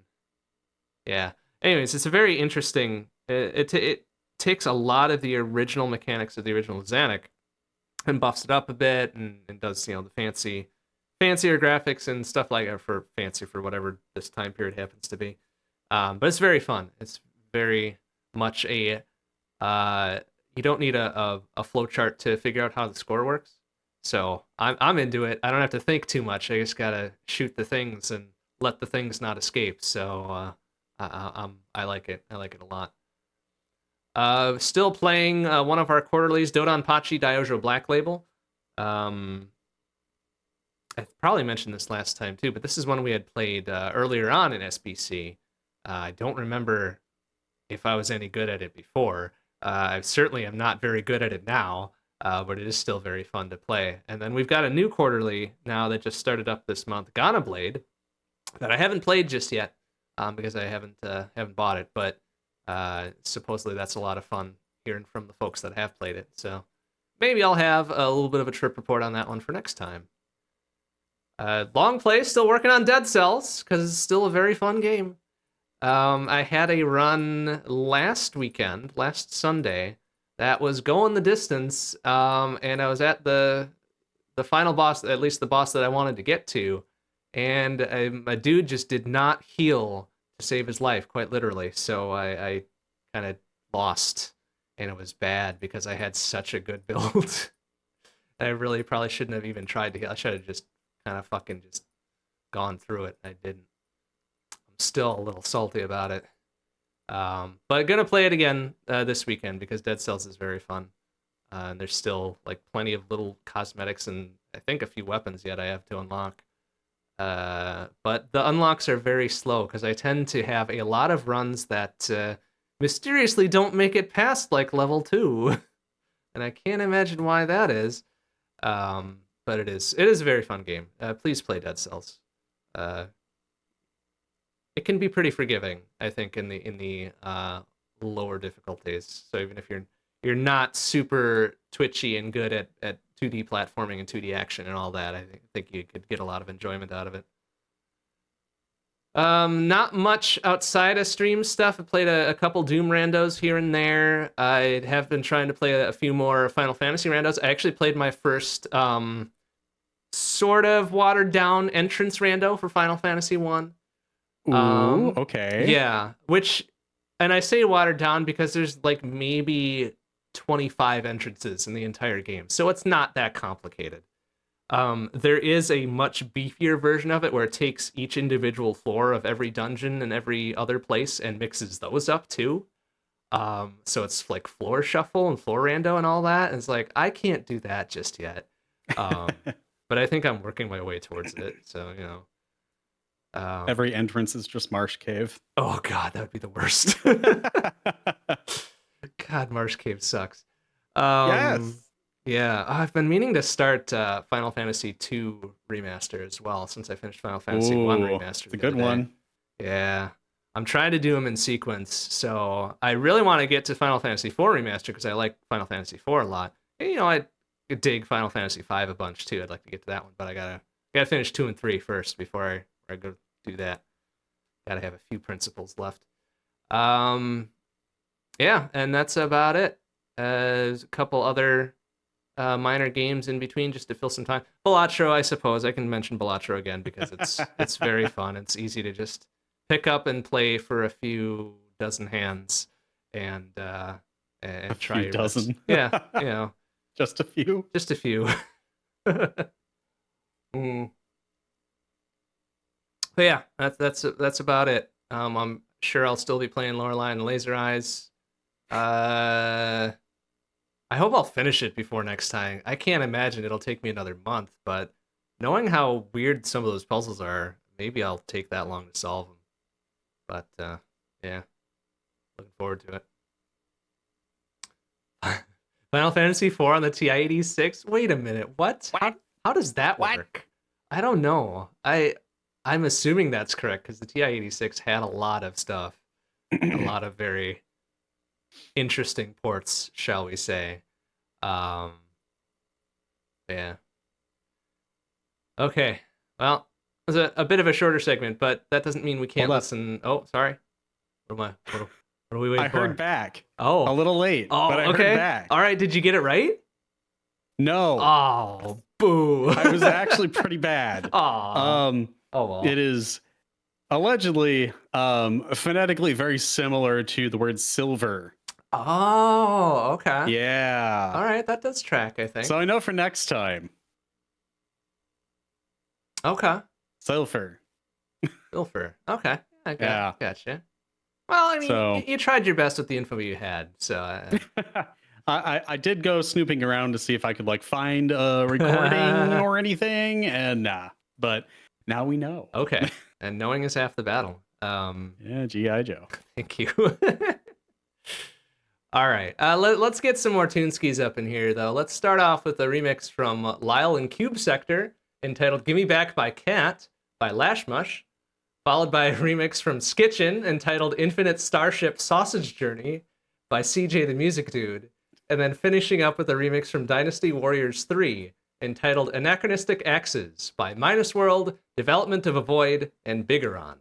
Speaker 1: Yeah. Anyways, it's a very interesting. It takes a lot of the original mechanics of the original Zanuck and buffs it up a bit and does the fancy fancier graphics and stuff like that, for fancy for whatever this time period happens to be. But it's very fun. It's very much a you don't need a flow chart to figure out how the score works. So I'm into it. I don't have to think too much. I just gotta shoot the things and let the things not escape. So I like it. I like it a lot. Still playing one of our quarterlies, Dodonpachi Diojo Black Label. I probably mentioned this last time too, but this is one we had played earlier on in SBC. I don't remember if I was any good at it before. I certainly am not very good at it now, but it is still very fun to play. And then we've got a new quarterly now that just started up this month, Ghana Blade, that I haven't played just yet because I haven't bought it. But supposedly that's a lot of fun hearing from the folks that have played it. So maybe I'll have a little bit of a trip report on that one for next time. Long play, still working on Dead Cells because it's still a very fun game. I had a run last Sunday, that was going the distance, and I was at the final boss, at least the boss that I wanted to get to, and a dude just did not heal to save his life, quite literally. So I kind of lost, and it was bad because I had such a good build. I really probably shouldn't have even tried to heal. I should have just kind of fucking just gone through it. I didn't. I'm still a little salty about it. But gonna play it again this weekend because Dead Cells is very fun. And there's still like plenty of little cosmetics and I think a few weapons yet I have to unlock. But the unlocks are very slow because I tend to have a lot of runs that mysteriously don't make it past like level 2. And I can't imagine why that is. But it is a very fun game. Please play Dead Cells. It can be pretty forgiving, I think, in the lower difficulties. So even if you're not super twitchy and good at 2D platforming and 2D action and all that, I think you could get a lot of enjoyment out of it. Not much outside of stream stuff. I played a couple Doom randos here and there. I have been trying to play a few more Final Fantasy randos. I actually played my first sort of watered down entrance rando for Final Fantasy 1.
Speaker 2: Ooh, okay.
Speaker 1: Yeah, and I say watered down because there's like maybe 25 entrances in the entire game, so it's not that complicated. There is a much beefier version of it where it takes each individual floor of every dungeon and every other place and mixes those up too. So it's like floor shuffle and floor rando and all that. And it's like, I can't do that just yet. But I think I'm working my way towards it. So, you know.
Speaker 2: Every entrance is just Marsh Cave.
Speaker 1: Oh, God, that would be the worst. God, Marsh Cave sucks.
Speaker 2: Yes.
Speaker 1: Yeah, I've been meaning to start Final Fantasy II Remaster as well since I finished Final Fantasy 1 Remaster.
Speaker 2: It's a good one.
Speaker 1: Yeah. I'm trying to do them in sequence, so I really want to get to Final Fantasy 4 Remaster because I like Final Fantasy 4 a lot. And, you know, I dig Final Fantasy 5 a bunch too. I'd like to get to that one, but I gotta finish 2 and 3 first before I go do that. Gotta have a few principles left. Yeah, and that's about it. There's a couple other minor games in between just to fill some time. Balatro, I suppose. I can mention Balatro again because it's very fun. It's easy to just pick up and play for a few dozen hands and try your
Speaker 2: dozen.
Speaker 1: best. Yeah, you know.
Speaker 2: Just a few.
Speaker 1: Just a few. But yeah, that's about it. I'm sure I'll still be playing Lorelei and Laser Eyes. I hope I'll finish it before next time. I can't imagine it'll take me another month, but knowing how weird some of those puzzles are, maybe I'll take that long to solve them. But yeah, looking forward to it. Final Fantasy IV on the TI-86? Wait a minute, what? How does that work? I don't know. I'm assuming that's correct because the TI-86 had a lot of stuff, a lot of very interesting ports, shall we say. Yeah. Okay. Well, it was a bit of a shorter segment, but that doesn't mean we can't listen. Oh, sorry. What are we waiting for?
Speaker 2: I heard back.
Speaker 1: Oh.
Speaker 2: A little late,
Speaker 1: oh,
Speaker 2: but I
Speaker 1: okay.
Speaker 2: heard back.
Speaker 1: All right, did you get it right?
Speaker 2: No.
Speaker 1: Oh, Boo.
Speaker 2: I was actually pretty bad.
Speaker 1: Aw.
Speaker 2: Um,
Speaker 1: Oh well.
Speaker 2: it is allegedly phonetically very similar to the word silver.
Speaker 1: Oh, okay.
Speaker 2: Yeah.
Speaker 1: All right, that does track, I think.
Speaker 2: So I know for next time.
Speaker 1: Okay.
Speaker 2: Silver.
Speaker 1: Silver. Okay.
Speaker 2: Yeah.
Speaker 1: Gotcha. Well, I mean,
Speaker 2: So
Speaker 1: you tried your best with the info you had, so
Speaker 2: I did go snooping around to see if I could like find a recording or anything, and nah. But now we know.
Speaker 1: okay. And knowing is half the battle.
Speaker 2: Yeah, G.I. Joe.
Speaker 1: Thank you. All right, let's get some more Toonskis up in here, though. Let's start off with a remix from Lyle and Cube Sector entitled Gimme Back by Cat by Lashmush, followed by a remix from Skitchin entitled Infinite Starship Sausage Journey by CJ the Music Dude, and then finishing up with a remix from Dynasty Warriors 3 entitled Anachronistic Axes by Minus World, Development of a Void, and Bigoron.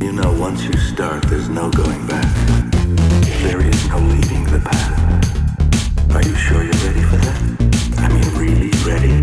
Speaker 3: You know, once you start, there's no going back. There is no leaving the path. Are you sure you're ready for that? I mean, really ready?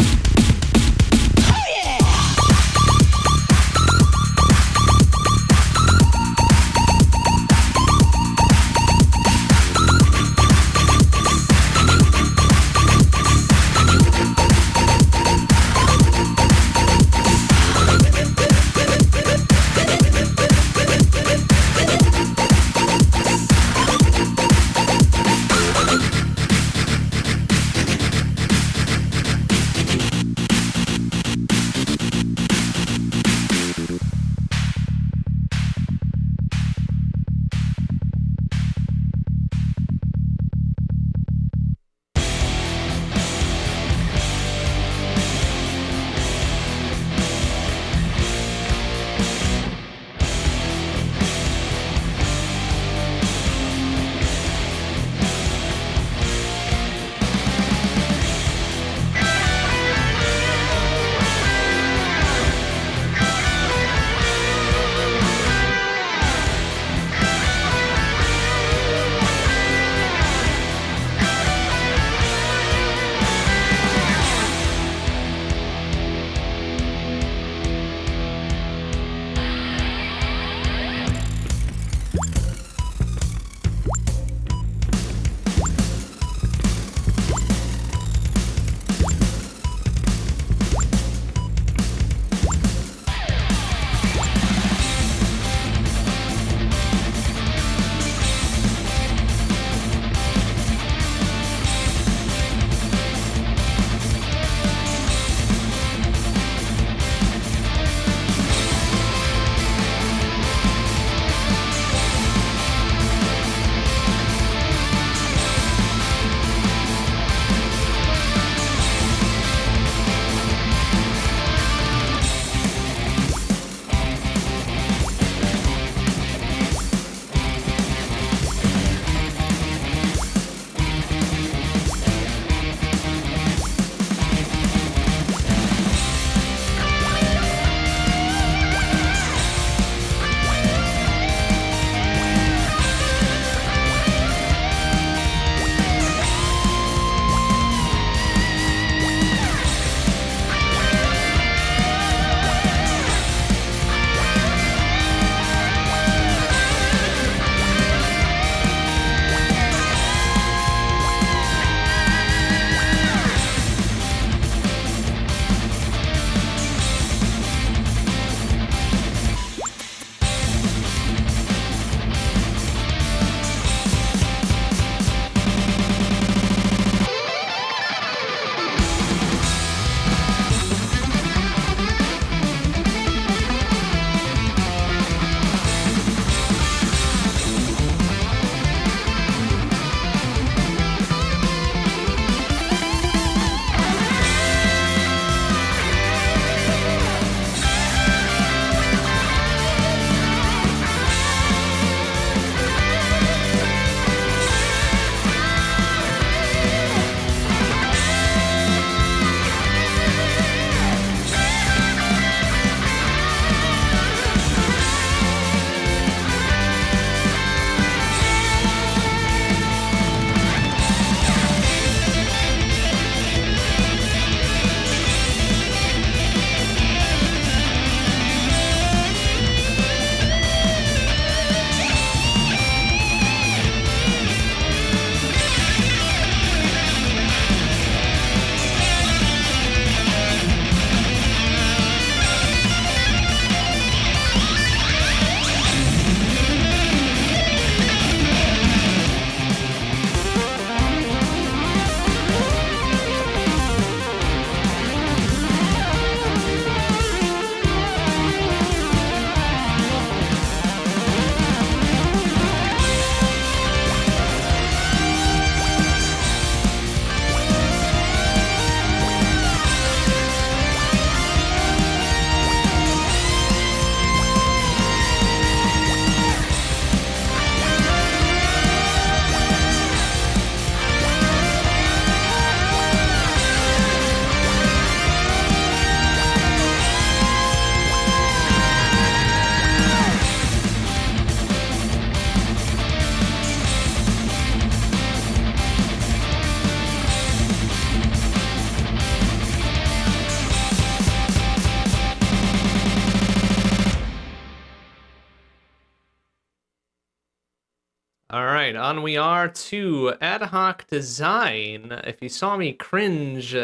Speaker 1: All right, on we are to ad hoc design. If you saw me cringe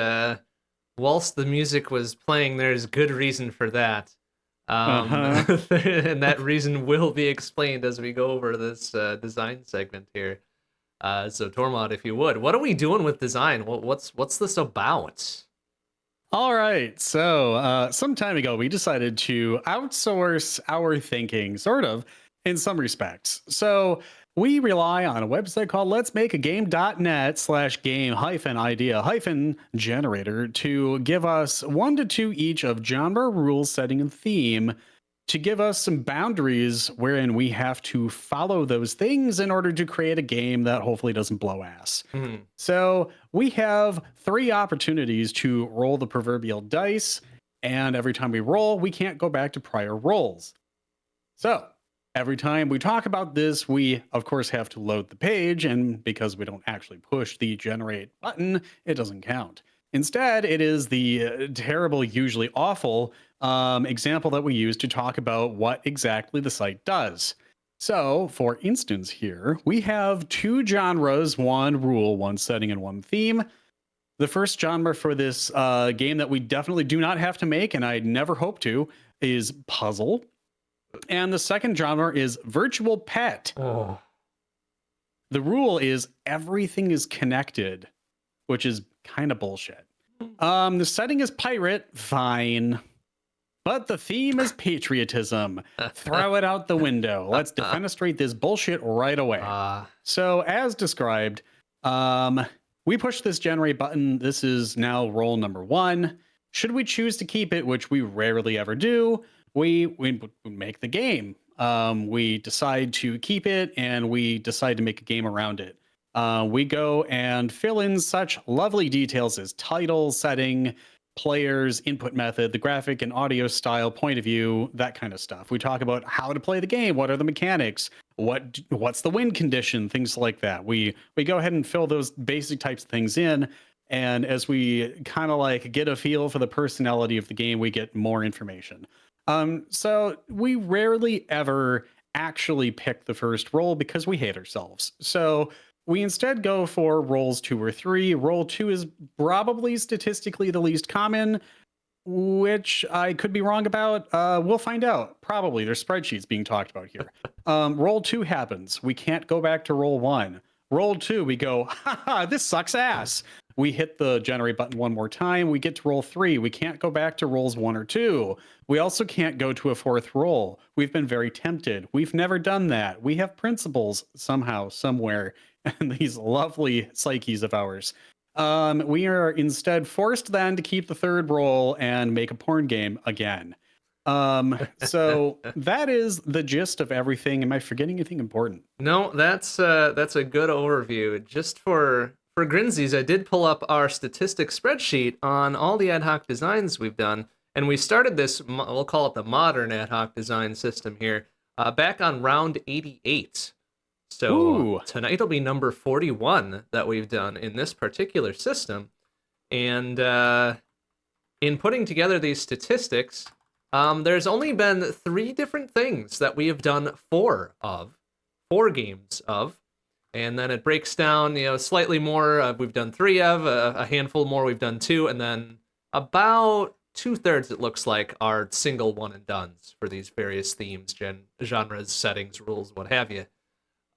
Speaker 1: whilst the music was playing, there's good reason for that.
Speaker 2: Uh-huh.
Speaker 1: And that reason will be explained as we go over this design segment here. So Tormod, if you would, what are we doing with design? What's this about?
Speaker 2: All right. So, some time ago, we decided to outsource our thinking, sort of, in some respects. So, we rely on a website called let's make a game.net/game hyphen idea hyphen generator to give us 1 to 2 each of genre, rules, setting, and theme to give us some boundaries wherein we have to follow those things in order to create a game that hopefully doesn't blow ass.
Speaker 1: Mhm.
Speaker 2: So we have 3 opportunities to roll the proverbial dice, and every time we roll, we can't go back to prior rolls. So every time we talk about this, we of course have to load the page, and because we don't actually push the generate button, it doesn't count. Instead, it is the terrible, usually awful example that we use to talk about what exactly the site does. So, for instance, here we have 2 genres, 1 rule, 1 setting, and 1 theme. The first genre for this game that we definitely do not have to make, and I never hope to, is puzzle. And the second genre is virtual pet.
Speaker 1: Oh.
Speaker 2: The rule is everything is connected, which is kind of bullshit. The setting is pirate, fine. But the theme is patriotism. Throw it out the window. Let's defenestrate this bullshit right away. So, as described, we push this generate button. This is now roll number 1. Should we choose to keep it, which we rarely ever do, we make the game. We decide to keep it, and we decide to make a game around it. We go and fill in such lovely details as title, setting, players, input method, the graphic and audio style, point of view, that kind of stuff. We talk about how to play the game, what are the mechanics, what's the win condition, things like that. We go ahead and fill those basic types of things in, and as we kind of like get a feel for the personality of the game, we get more information. So we rarely ever actually pick the first roll because we hate ourselves. So we instead go for rolls 2 or 3. Roll 2 is probably statistically the least common, which I could be wrong about. We'll find out. Probably there's spreadsheets being talked about here. Roll 2 happens. We can't go back to roll 1. Roll 2, we go, haha, this sucks ass. We hit the generate button 1 more time. We get to roll 3. We can't go back to rolls 1 or 2. We also can't go to a 4th roll. We've been very tempted. We've never done that. We have principles somehow, somewhere, and these lovely psyches of ours. We are instead forced then to keep the 3rd roll and make a porn game again. So that is the gist of everything. Am I forgetting anything important?
Speaker 1: No, that's a good overview. Just for grinsies, I did pull up our statistics spreadsheet on all the ad hoc designs we've done, and we started this, we'll call it the modern ad hoc design system here, back on round 88. So tonight will be number 41 that we've done in this particular system. And in putting together these statistics, there's only been 3 different things that we have done 4 games of. And then it breaks down, slightly more. We've done 3 of, a handful more we've done 2, and then about 2/3, it looks like, are single one and dones for these various themes, genres, settings, rules, what have you.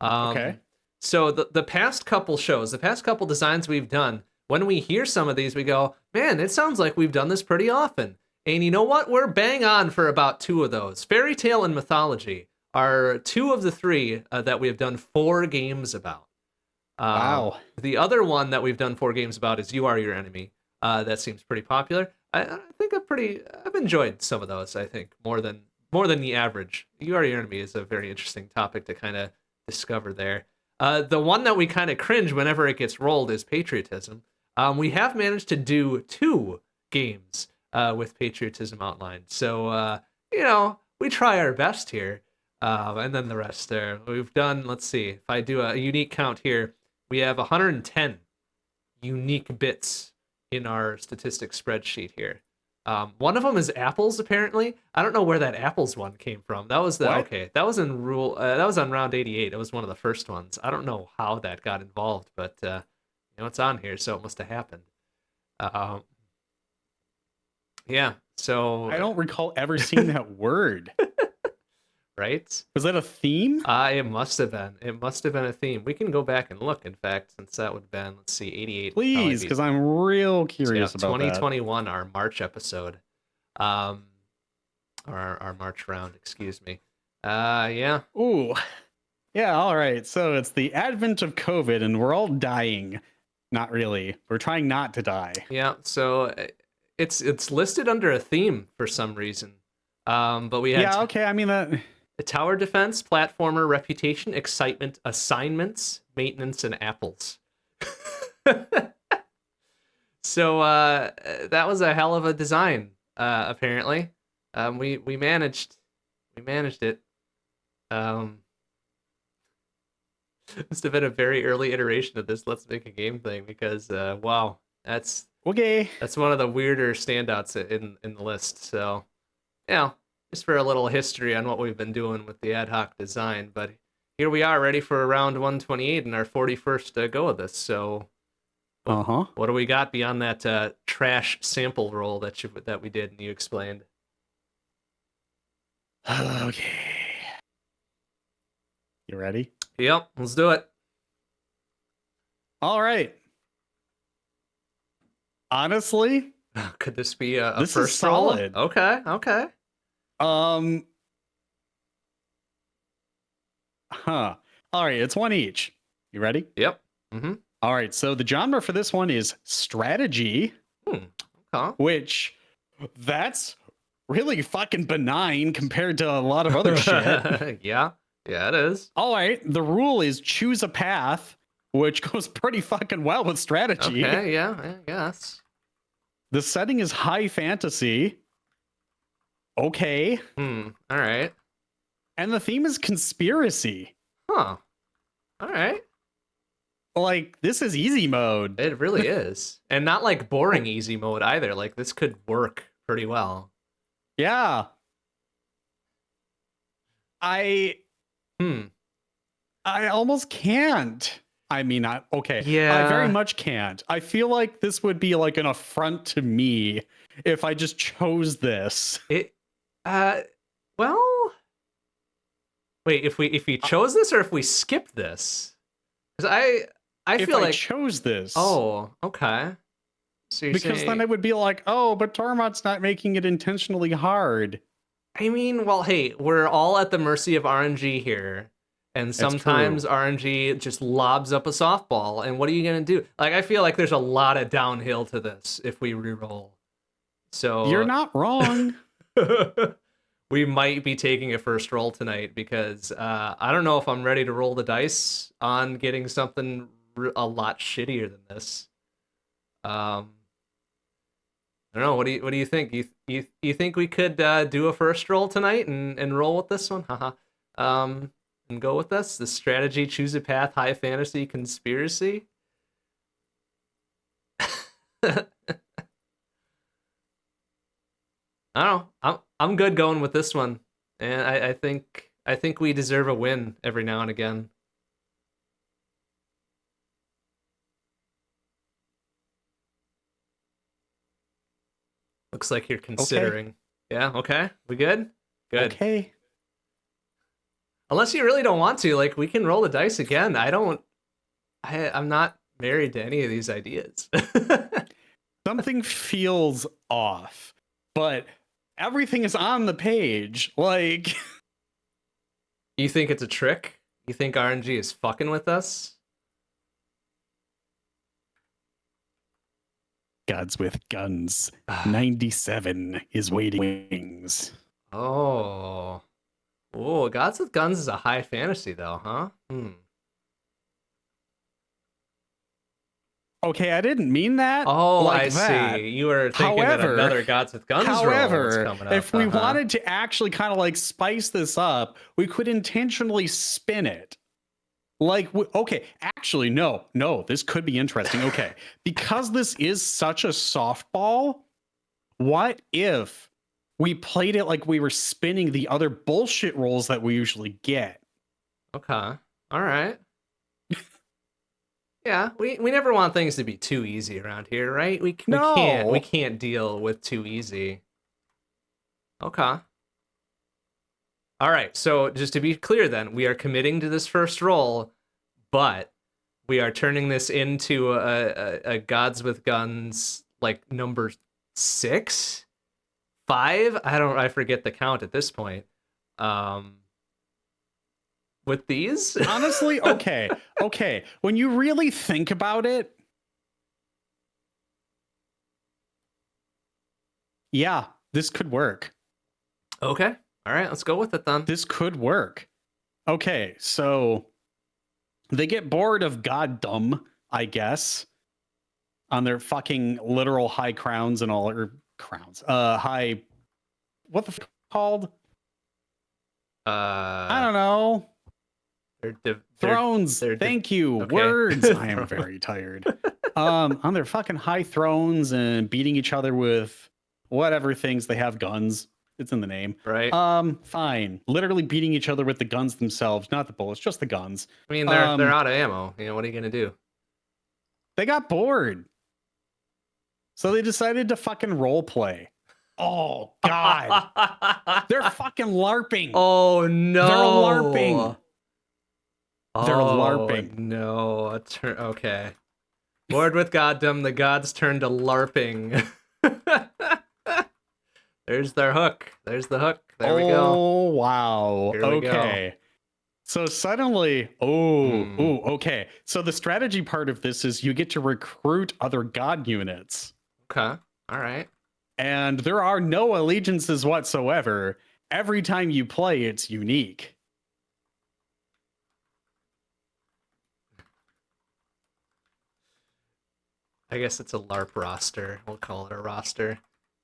Speaker 2: Okay.
Speaker 1: So the past couple shows, the past couple designs we've done, when we hear some of these, we go, man, it sounds like we've done this pretty often. And you know what? We're bang on for about 2 of those. Fairy tale and mythology are 2 of the 3 that we have done 4 games about.
Speaker 2: Wow.
Speaker 1: The other one that we've done 4 games about is You Are Your Enemy. That seems pretty popular. I think I've enjoyed some of those, I think, more than the average. You Are Your Enemy is a very interesting topic to kind of discover there. The one that we kind of cringe whenever it gets rolled is patriotism. We have managed to do 2 games with patriotism outlined. So, we try our best here. And then the rest there. We've done, let's see, if I do a unique count here, we have 110 unique bits in our statistics spreadsheet here. One of them is apples, apparently. I don't know where that apples one came from. That was
Speaker 2: What?
Speaker 1: okay. That was in rule. That was on round 88. It was one of the first ones. I don't know how that got involved, but it's on here, so it must have happened. Um, yeah. So
Speaker 2: I don't recall ever seeing that word.
Speaker 1: right.
Speaker 2: Was that a theme?
Speaker 1: It must have been. It must have been a theme. We can go back and look. In fact, since that would have been, let's see, 88.
Speaker 2: Please, because I'm real
Speaker 1: So,
Speaker 2: curious about
Speaker 1: 2021, our March episode, or our March round, excuse me. Yeah.
Speaker 2: that. Ooh. Yeah, all right. So it's the advent of COVID and we're all dying. Not really. We're trying not to die.
Speaker 1: Yeah. So it's listed under a theme for some reason. But we had
Speaker 2: Yeah, okay. I mean that
Speaker 1: the tower defense, platformer, reputation, excitement, assignments, maintenance, and apples. So that was a hell of a design. Apparently, we managed it. Must have been a very early iteration of this Let's Make a Game thing because wow, that's
Speaker 2: okay.
Speaker 1: one of the weirder standouts in the list. So yeah, just for a little history on what we've been doing with the ad hoc design. But here we are, ready for round 128 and our 41st go of this. So what do we got beyond that trash sample roll that we did and you explained?
Speaker 2: Okay. You ready?
Speaker 1: Yep, let's do it.
Speaker 2: All right. Honestly,
Speaker 1: Could this be a
Speaker 2: this
Speaker 1: first
Speaker 2: is
Speaker 1: roll?
Speaker 2: solid.
Speaker 1: Okay.
Speaker 2: All right, it's one each. You ready?
Speaker 1: Yep. Mm-hmm.
Speaker 2: All right, so the genre for this one is strategy,
Speaker 1: Okay.
Speaker 2: which that's really fucking benign compared to a lot of other shit.
Speaker 1: Yeah, it is.
Speaker 2: All right, the rule is choose a path, which goes pretty fucking well with strategy.
Speaker 1: Okay, yeah, I guess.
Speaker 2: The setting is high fantasy. Okay.
Speaker 1: All right.
Speaker 2: And the theme is conspiracy.
Speaker 1: Huh. All right.
Speaker 2: Like, this is easy mode.
Speaker 1: It really is. And not like boring easy mode either. Like this could work pretty well.
Speaker 2: Yeah. I almost can't. I mean, okay.
Speaker 1: Yeah.
Speaker 2: I very much can't. I feel like this would be like an affront to me if I just chose this.
Speaker 1: Well, wait, if we chose this or if we skip this? Because I feel like
Speaker 2: chose this.
Speaker 1: Oh, okay. So
Speaker 2: because then it would be like, oh, but Tormod's not making it intentionally hard.
Speaker 1: I mean, well, hey, we're all at the mercy of RNG here. And sometimes RNG just lobs up a softball. And what are you going to do? Like, I feel like there's a lot of downhill to this if we reroll. So
Speaker 2: you're not wrong.
Speaker 1: We might be taking a first roll tonight because I don't know if I'm ready to roll the dice on getting something a lot shittier than this. I don't know. What do you think? You think we could do a first roll tonight and roll with this one? And go with this? The strategy, choose a path, high fantasy, conspiracy. I don't know. I'm good going with this one, and I think we deserve a win every now and again. Looks like you're considering. Okay. Yeah. Okay. We good? Good.
Speaker 2: Okay.
Speaker 1: Unless you really don't want to, like, we can roll the dice again. I'm not married to any of these ideas.
Speaker 2: Something feels off, but everything is on the page. Like,
Speaker 1: you think it's a trick? You think RNG is fucking with us?
Speaker 2: Gods with Guns 97 is waiting wings.
Speaker 1: Oh, Gods with Guns is a high fantasy though, huh?
Speaker 2: Okay, I didn't mean that.
Speaker 1: Oh,
Speaker 2: like
Speaker 1: I
Speaker 2: that.
Speaker 1: See. You were thinking that another Gods with Guns roll was coming up.
Speaker 2: If we wanted to actually kind of like spice this up, we could intentionally spin it. Like, okay, actually, no, this could be interesting. Okay, because this is such a softball, what if we played it like we were spinning the other bullshit rolls that we usually get?
Speaker 1: Okay. All right. Yeah, we never want things to be too easy around here, right? We
Speaker 2: No.
Speaker 1: can't deal with too easy. Okay. All right. So just to be clear, then we are committing to this first roll, but we are turning this into a Gods with Guns like number 6, 5. I forget the count at this point. With these,
Speaker 2: Honestly, okay. When you really think about it, yeah, this could work.
Speaker 1: Okay. All right, let's go with it then.
Speaker 2: This could work. Okay, so they get bored of goddom, I guess, on their fucking literal high crowns and all, or crowns, high, what the fuck called? I don't know. Thrones. Thank you.
Speaker 1: Okay.
Speaker 2: Words. I am very tired. On their fucking high thrones and beating each other with whatever things they have, guns. It's in the name.
Speaker 1: Right.
Speaker 2: Fine. Literally beating each other with the guns themselves, not the bullets, just the guns.
Speaker 1: I mean, they're out of ammo. You know, what are you gonna do?
Speaker 2: They got bored. So they decided to fucking role play. Oh God. They're fucking LARPing.
Speaker 1: Oh no.
Speaker 2: They're LARPing. They're
Speaker 1: Oh,
Speaker 2: LARPing.
Speaker 1: No. Okay. Bored with goddom, the gods turn to LARPing. There's their hook. There's the hook. There we go.
Speaker 2: Oh wow.
Speaker 1: Here we go.
Speaker 2: Okay. So suddenly, okay. So the strategy part of this is you get to recruit other god units.
Speaker 1: Okay. All right.
Speaker 2: And there are no allegiances whatsoever. Every time you play, it's unique.
Speaker 1: I guess it's a LARP roster. We'll call it a roster.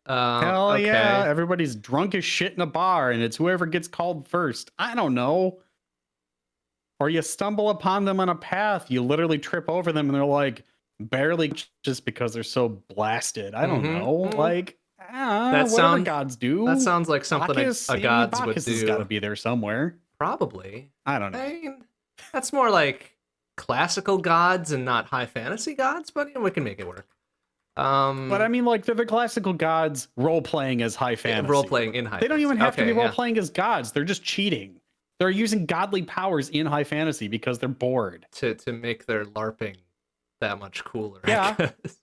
Speaker 2: Hell
Speaker 1: okay.
Speaker 2: yeah. Everybody's drunk as shit in a bar, and it's whoever gets called first. I don't know. Or you stumble upon them on a path, you literally trip over them, and they're like barely just because they're so blasted. I don't know. Like, whatever gods do.
Speaker 1: That sounds like something a gods would
Speaker 2: Bacchus
Speaker 1: do.
Speaker 2: has got to be there somewhere.
Speaker 1: Probably.
Speaker 2: I don't know.
Speaker 1: I mean, that's more like classical gods and not high fantasy gods, but you know, we can make it work.
Speaker 2: But I mean, like, they're the classical gods role playing as high fantasy.
Speaker 1: Role playing in high.
Speaker 2: They don't even have to be role
Speaker 1: yeah.
Speaker 2: playing as gods. They're just cheating. They're using godly powers in high fantasy because they're bored.
Speaker 1: To make their LARPing that much cooler.
Speaker 2: Yeah.
Speaker 1: I guess.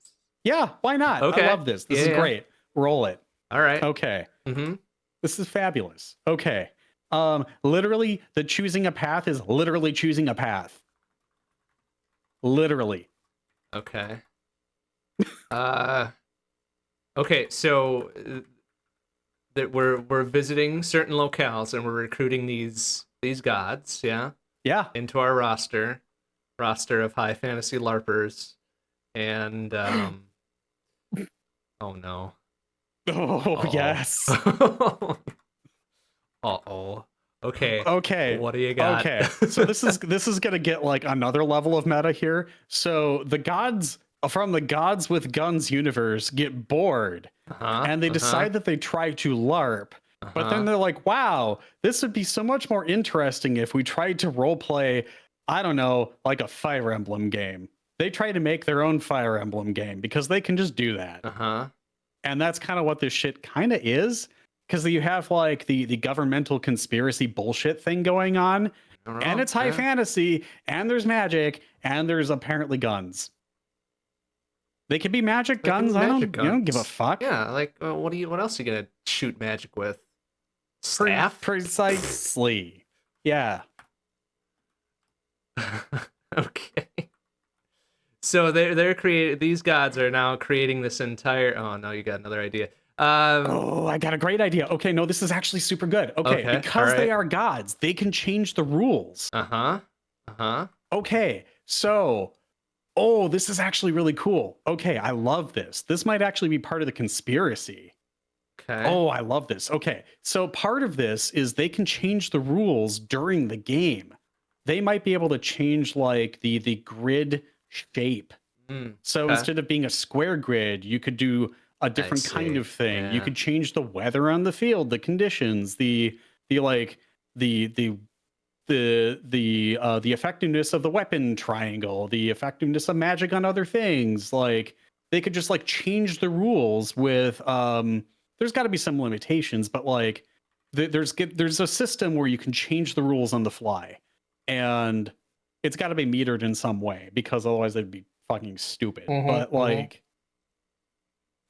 Speaker 2: Yeah, why not?
Speaker 1: Okay.
Speaker 2: I love this. This is great. Roll it.
Speaker 1: All right.
Speaker 2: Okay.
Speaker 1: Mm-hmm.
Speaker 2: This is fabulous. Okay. Literally, the choosing a path is literally choosing a path. Literally.
Speaker 1: Okay. Okay, so that we're visiting certain locales and we're recruiting these gods, yeah, into our roster of high fantasy LARPers, and oh no.
Speaker 2: Oh yes.
Speaker 1: Uh-oh. Okay.
Speaker 2: Okay.
Speaker 1: What do you got?
Speaker 2: Okay. So this is gonna get like another level of meta here. So the gods from the Gods with Guns universe get bored, and they decide that they try to LARP. But then they're like, wow, this would be so much more interesting if we tried to roleplay, I don't know, like a Fire Emblem game. They try to make their own Fire Emblem game because they can just do that. And that's kind of what this shit kind of is. Because you have like the governmental conspiracy bullshit thing going on. And it's high fantasy, and there's magic, and there's apparently guns. They could be magic guns. I don't give a fuck.
Speaker 1: Yeah, like what else are you gonna shoot magic with? Staff?
Speaker 2: Precisely. Yeah.
Speaker 1: Okay. So they're creating, these gods are now creating this entire. Oh no, you got another idea.
Speaker 2: I got a great idea. Okay, no, this is actually super good. Okay, because they are gods, they can change the rules. Okay, so. Oh, this is actually really cool. Okay, I love this. This might actually be part of the conspiracy.
Speaker 1: Okay.
Speaker 2: Oh, I love this. Okay, so part of this is they can change the rules during the game. They might be able to change like the grid shape. So instead of being a square grid, you could do a different kind
Speaker 1: see.
Speaker 2: of thing. You
Speaker 1: Yeah.
Speaker 2: could change the weather on the field, the conditions, the like the effectiveness of the weapon triangle, the effectiveness of magic on other things. Like they could just like change the rules with there's got to be some limitations, but like there's a system where you can change the rules on the fly, and it's got to be metered in some way because otherwise they'd be fucking stupid. But like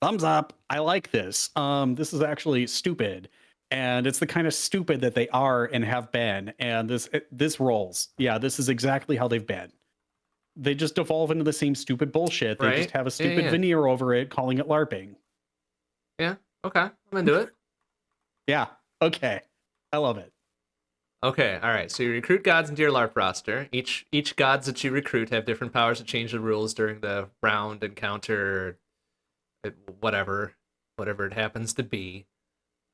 Speaker 2: thumbs up, I like this. This is actually stupid, and it's the kind of stupid that they are and have been, and this rolls. Yeah, this is exactly how they've been. They just devolve into the same stupid bullshit. They just
Speaker 1: Right.
Speaker 2: have a
Speaker 1: Yeah,
Speaker 2: stupid
Speaker 1: yeah.
Speaker 2: veneer over it, calling it LARPing.
Speaker 1: Yeah. Okay. I'm into it.
Speaker 2: Yeah, okay, I love it.
Speaker 1: Okay, all right. So you recruit gods into your LARP roster. Each gods that you recruit have different powers to change the rules during the round, encounter, whatever it happens to be.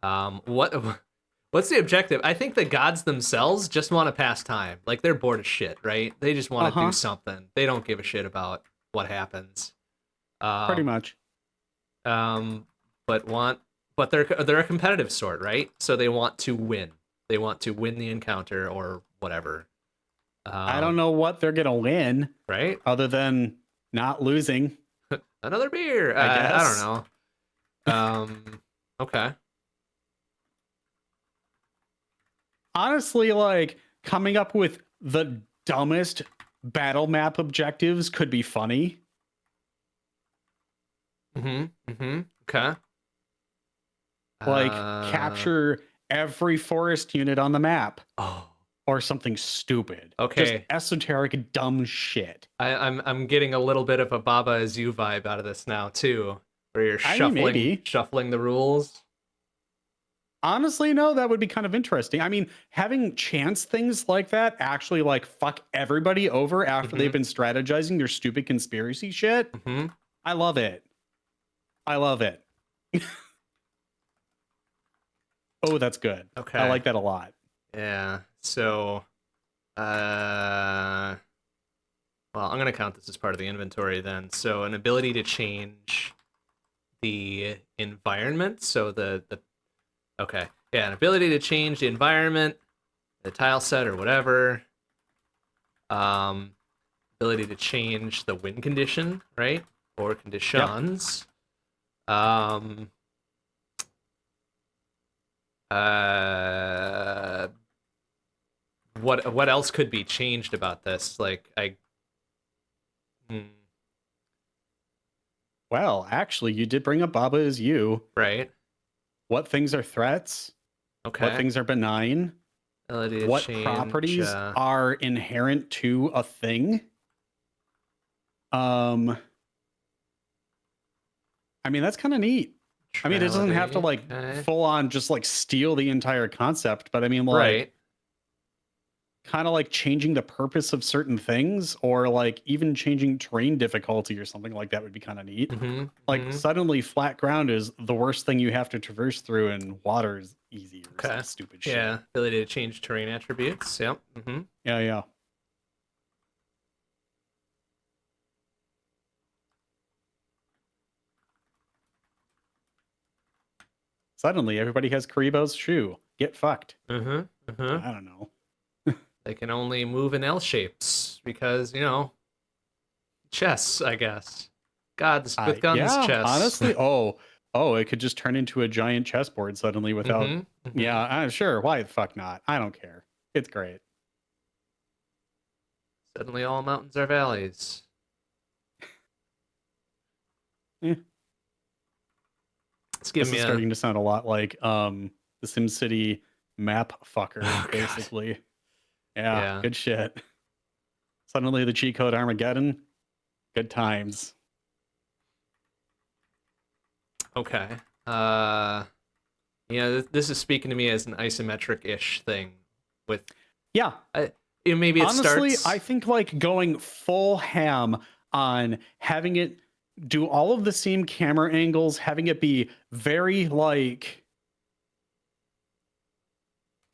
Speaker 1: What's the objective? I think the gods themselves just want to pass time. Like they're bored of shit, right? They just want to do something. They don't give a shit about what happens.
Speaker 2: Pretty much.
Speaker 1: But they're a competitive sort, right? So they want to win. They want to win the encounter or whatever.
Speaker 2: I don't know what they're gonna win,
Speaker 1: right?
Speaker 2: other than not losing.
Speaker 1: Another beer.
Speaker 2: I guess.
Speaker 1: I don't know. Okay.
Speaker 2: Honestly, like coming up with the dumbest battle map objectives could be funny.
Speaker 1: Okay.
Speaker 2: Like capture every forest unit on the map.
Speaker 1: Oh.
Speaker 2: Or something stupid.
Speaker 1: Okay.
Speaker 2: Just esoteric dumb shit.
Speaker 1: I'm getting a little bit of a Baba Is You vibe out of this now too, where you're shuffling the rules.
Speaker 2: Honestly, no, that would be kind of interesting. I mean, having chance things like that actually like fuck everybody over after they've been strategizing their stupid conspiracy shit. I love it. I love it. Oh, that's good.
Speaker 1: Okay.
Speaker 2: I like that a lot.
Speaker 1: Yeah. So, well, I'm going to count this as part of the inventory then. So an ability to change the environment. So okay. Yeah, an ability to change the environment, the tile set or whatever. Ability to change the win condition, right? Or conditions. Yep. What else could be changed about this? Like
Speaker 2: Well, actually, you did bring up Baba Is You.
Speaker 1: Right.
Speaker 2: What things are threats?
Speaker 1: Okay.
Speaker 2: What things are benign? What properties are inherent to a thing? I mean, that's kind of neat. I mean, it doesn't have to like full on just like steal the entire concept, but I mean, like kind of like changing the purpose of certain things, or like even changing terrain difficulty or something like that would be kind of neat. Like suddenly flat ground is the worst thing you have to traverse through, and water is easy or some stupid shit.
Speaker 1: Yeah, ability to change terrain attributes. Yep.
Speaker 2: Yeah. Suddenly, everybody has Karibo's shoe. Get fucked. I don't know.
Speaker 1: They can only move in L shapes because, chess, I guess. Gods with guns chess.
Speaker 2: Honestly, it could just turn into a giant chessboard suddenly without... Yeah, sure. Why the fuck not? I don't care. It's great.
Speaker 1: Suddenly all mountains are valleys.
Speaker 2: This is starting to sound a lot like the SimCity map fucker, basically.
Speaker 1: God.
Speaker 2: Yeah, good shit. Suddenly the cheat code Armageddon. Good times.
Speaker 1: Okay. This is speaking to me as an isometric-ish thing with...
Speaker 2: Yeah.
Speaker 1: Maybe it
Speaker 2: honestly,
Speaker 1: starts...
Speaker 2: I think like going full ham on having it do all of the same camera angles, having it be very like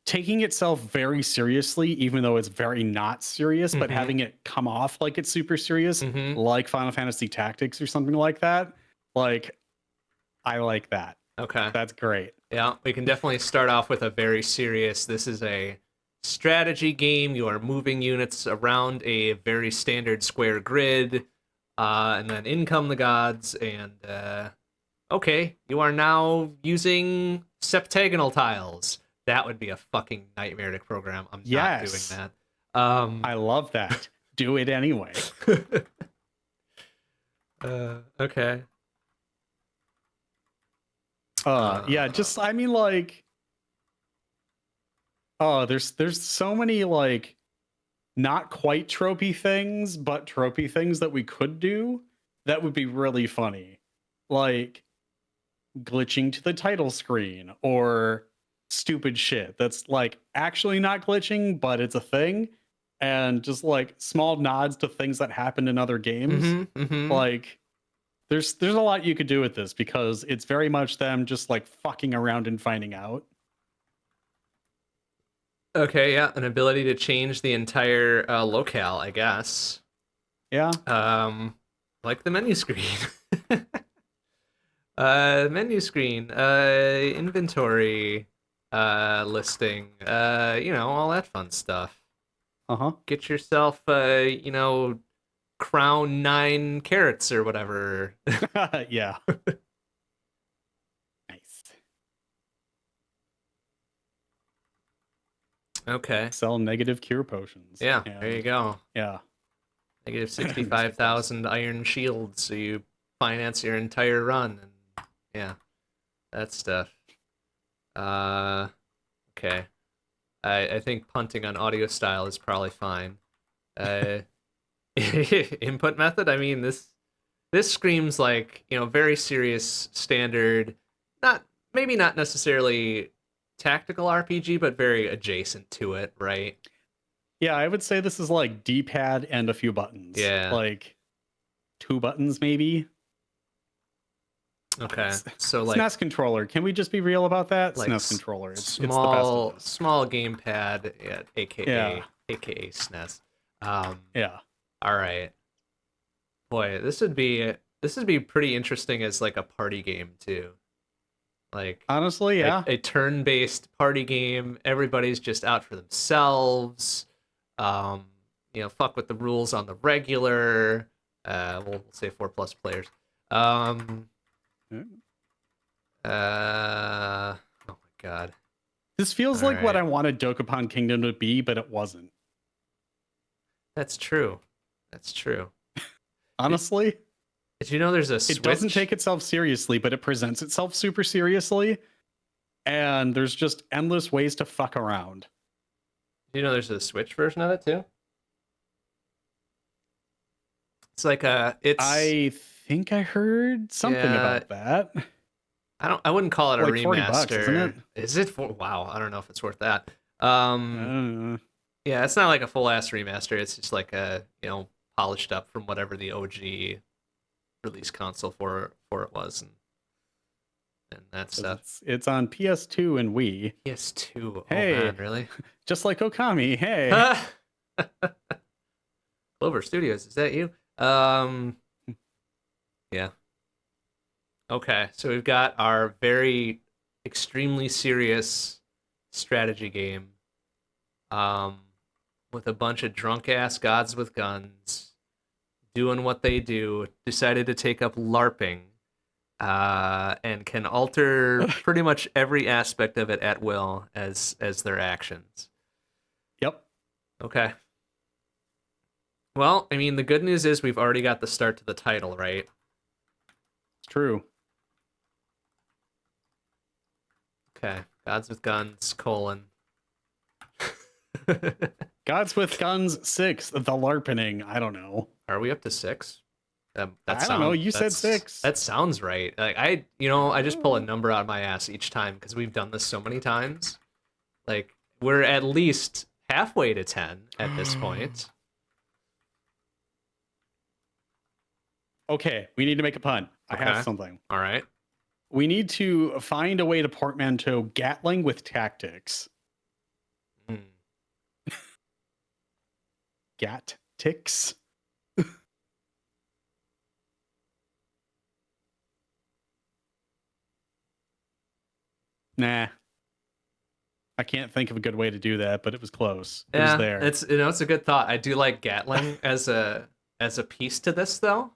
Speaker 2: taking itself very seriously, even though it's very not serious, but having it come off like it's super serious, like Final Fantasy Tactics or something like that. Like, I like that.
Speaker 1: Okay.
Speaker 2: That's great.
Speaker 1: Yeah, we can definitely start off with a very serious. This is a strategy game. You are moving units around a very standard square grid, and then in come the gods. And okay, you are now using septagonal tiles. That would be a fucking nightmare to program. I'm not doing
Speaker 2: Yes.
Speaker 1: that.
Speaker 2: I love that. Do it anyway.
Speaker 1: Okay.
Speaker 2: Yeah, just I mean like there's so many like not quite tropey things, but tropey things that we could do that would be really funny. Like glitching to the title screen or stupid shit that's like actually not glitching, but it's a thing. And just like small nods to things that happened in other games. Like there's a lot you could do with this because it's very much them just like fucking around and finding out.
Speaker 1: Okay, yeah, an ability to change the entire locale, I guess.
Speaker 2: Yeah.
Speaker 1: Like the menu screen. Menu screen, inventory, listing, all that fun stuff.
Speaker 2: Uh-huh.
Speaker 1: Get yourself, crown 9 carrots or whatever.
Speaker 2: Yeah. Nice.
Speaker 1: Okay.
Speaker 2: Sell negative cure potions.
Speaker 1: Yeah, there you go.
Speaker 2: Yeah.
Speaker 1: Negative 65,000 iron shields, so you finance your entire run, and yeah, that stuff. Okay. I think punting on audio style is probably fine. Input method, I mean, this screams like, very serious standard, maybe not necessarily tactical RPG, but very adjacent to it, right?
Speaker 2: Yeah, I would say this is like D-pad and a few buttons.
Speaker 1: Yeah.
Speaker 2: Like 2 buttons maybe.
Speaker 1: Okay. So
Speaker 2: It's
Speaker 1: like
Speaker 2: SNES controller. Can we just be real about that?
Speaker 1: like
Speaker 2: SNES controller. It's the best
Speaker 1: small
Speaker 2: of this.
Speaker 1: small gamepad, yeah, aka
Speaker 2: Yeah.
Speaker 1: SNES.
Speaker 2: Yeah.
Speaker 1: All right. Boy, this would be pretty interesting as like a party game too. Like
Speaker 2: Honestly, yeah.
Speaker 1: a turn-based party game. Everybody's just out for themselves. Fuck with the rules on the regular. We'll say 4+ players. Oh my god.
Speaker 2: This feels
Speaker 1: All
Speaker 2: like what
Speaker 1: right.
Speaker 2: I wanted Dokapon Kingdom to be, but it wasn't.
Speaker 1: That's true.
Speaker 2: Honestly,
Speaker 1: Did you know there's a Switch?
Speaker 2: it doesn't take itself seriously, but it presents itself super seriously. And there's just endless ways to fuck around.
Speaker 1: Did you know there's a Switch version of it too? It's like
Speaker 2: I think I heard something about that.
Speaker 1: I wouldn't call it a
Speaker 2: Like
Speaker 1: remaster.
Speaker 2: $40, isn't it?
Speaker 1: Is it wow, I don't know if it's worth that.
Speaker 2: Uh,
Speaker 1: Yeah, it's not like a full ass remaster. It's just like a, polished up from whatever the OG release console for it was, and that stuff.
Speaker 2: it's on PS2 and Wii.
Speaker 1: PS2.
Speaker 2: Hey.
Speaker 1: Oh man, really?
Speaker 2: Just like Okami. Hey.
Speaker 1: Clover Studios, is that you? Yeah. Okay, so we've got our very extremely serious strategy game, with a bunch of drunk ass gods with guns doing what they do. Decided to take up LARPing, and can alter pretty much every aspect of it at will as their actions.
Speaker 2: Yep.
Speaker 1: Okay. Well, I mean, the good news is we've already got the start to the title, right?
Speaker 2: It's true.
Speaker 1: Okay. Gods with Guns, :
Speaker 2: Gods with Guns 6, the LARPening. I don't know.
Speaker 1: Are we up to 6?
Speaker 2: I don't know. You said 6.
Speaker 1: That sounds right. Like I just pull a number out of my ass each time because we've done this so many times. Like we're at least halfway to 10 at this point.
Speaker 2: Okay, we need to make a pun.
Speaker 1: Okay.
Speaker 2: I have something.
Speaker 1: All right.
Speaker 2: We need to find a way to portmanteau Gatling with tactics. Gat-tics? Nah. I can't think of a good way to do that, but it was close. It was there.
Speaker 1: It's it's a good thought. I do like Gatling as a piece to this though.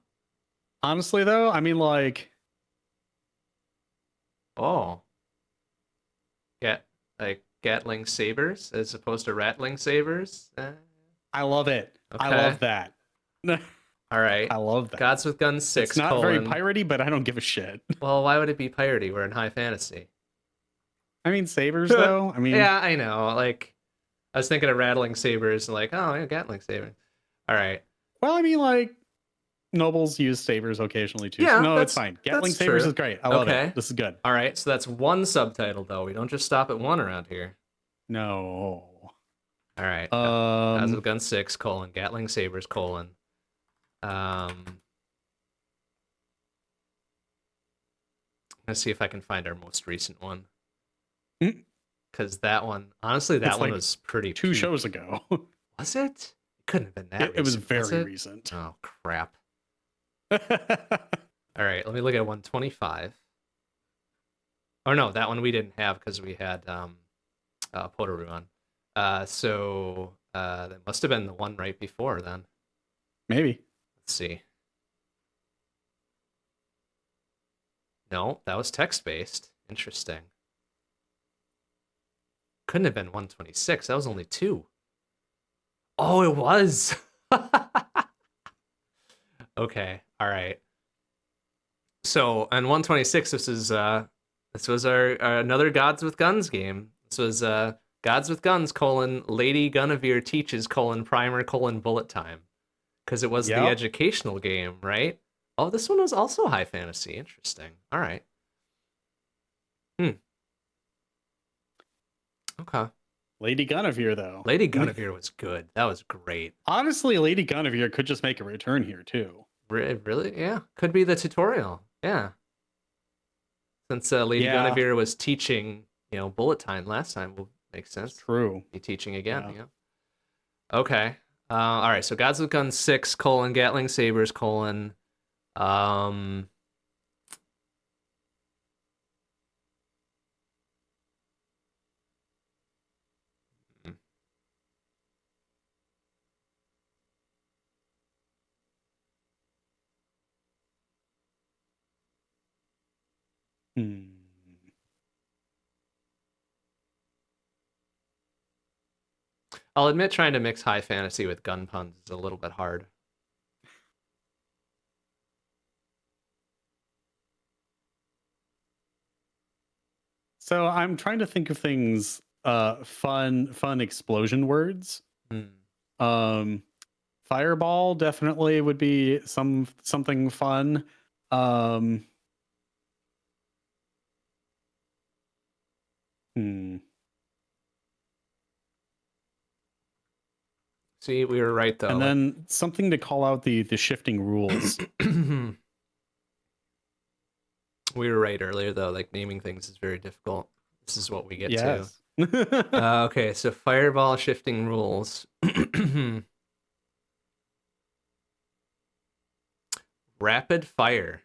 Speaker 2: Honestly, though, I mean, like,
Speaker 1: Oh, Gatling sabers as opposed to rattling sabers.
Speaker 2: I love it. I
Speaker 1: Okay.
Speaker 2: love that.
Speaker 1: All right.
Speaker 2: I love that.
Speaker 1: Gods with Guns 6.
Speaker 2: It's not very piratey, but I don't give a shit.
Speaker 1: Well, why would it be piratey? We're in high fantasy.
Speaker 2: I mean, sabers, though. I mean,
Speaker 1: Yeah, I know. Like, I was thinking of rattling sabers and like, oh, yeah, Gatling saber. All right.
Speaker 2: well, I mean, like, nobles use sabers occasionally too.
Speaker 1: Yeah,
Speaker 2: So no,
Speaker 1: that's-
Speaker 2: it's fine. Gatling
Speaker 1: that's
Speaker 2: sabers
Speaker 1: true.
Speaker 2: is great. I love
Speaker 1: Okay.
Speaker 2: it. This is good.
Speaker 1: All right. So that's one subtitle though. We don't just stop at one around here.
Speaker 2: No.
Speaker 1: All right. Gods
Speaker 2: Um,
Speaker 1: with Guns 6, Gatling sabers, Let's see if I can find our most recent one.
Speaker 2: Mm.
Speaker 1: Because that one, honestly, that
Speaker 2: It's
Speaker 1: one
Speaker 2: like
Speaker 1: was pretty
Speaker 2: 2
Speaker 1: peak.
Speaker 2: shows ago.
Speaker 1: Was it? It couldn't have been that
Speaker 2: It was
Speaker 1: recent,
Speaker 2: very
Speaker 1: it?
Speaker 2: recent.
Speaker 1: Oh, crap. All right, let me look at 125. Oh, no, that one we didn't have because we had Potoru on. So that must have been the one right before then.
Speaker 2: Maybe.
Speaker 1: Let's see. No, that was text-based. Interesting. Couldn't have been 126. That was only 2. Oh, it was. Okay. All right. So on 126, this was our another Gods with Guns game. This was Gods with Guns : Lady Guinevere teaches : primer : bullet time, because it was the
Speaker 2: Yep.
Speaker 1: educational game, right? Oh, this one was also high fantasy. Interesting. All right. Okay.
Speaker 2: Lady Guinevere, though.
Speaker 1: Lady Guinevere was good. That was great.
Speaker 2: Honestly, Lady Guinevere could just make a return here, too.
Speaker 1: Really? Yeah. Could be the tutorial. Yeah. Since Lady
Speaker 2: Yeah.
Speaker 1: Guinevere was teaching, bullet time last time, will make sense.
Speaker 2: It's true.
Speaker 1: Be teaching again.
Speaker 2: Yeah.
Speaker 1: Yeah. Okay. All right. So Gods with Guns 6, Gatling sabers,
Speaker 2: Hmm.
Speaker 1: I'll admit trying to mix high fantasy with gun puns is a little bit hard.
Speaker 2: So I'm trying to think of things, fun explosion words.
Speaker 1: Hmm.
Speaker 2: Fireball definitely would be something fun. Hmm.
Speaker 1: See, we were right though.
Speaker 2: And then something to call out the shifting rules.
Speaker 1: We were right earlier though. Like naming things is very difficult. This is what we get to.
Speaker 2: Yes.
Speaker 1: Okay, so fireball shifting rules. Rapid fire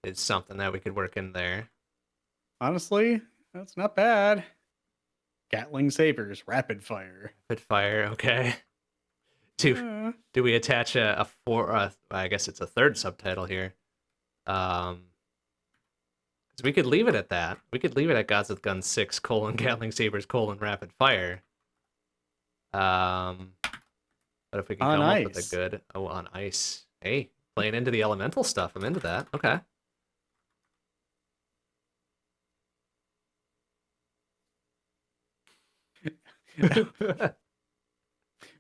Speaker 1: is something that we could work in there.
Speaker 2: Honestly, that's not bad. Gatling sabers, rapid fire.
Speaker 1: Rapid fire, okay. Do we attach I guess it's a third subtitle here. 'Cause we could leave it at that. We could leave it at Gods with Guns 6, Gatling sabers, rapid fire. But if we can
Speaker 2: On
Speaker 1: come up with
Speaker 2: ice.
Speaker 1: a good on ice. Hey, playing into the elemental stuff. I'm into that. Okay.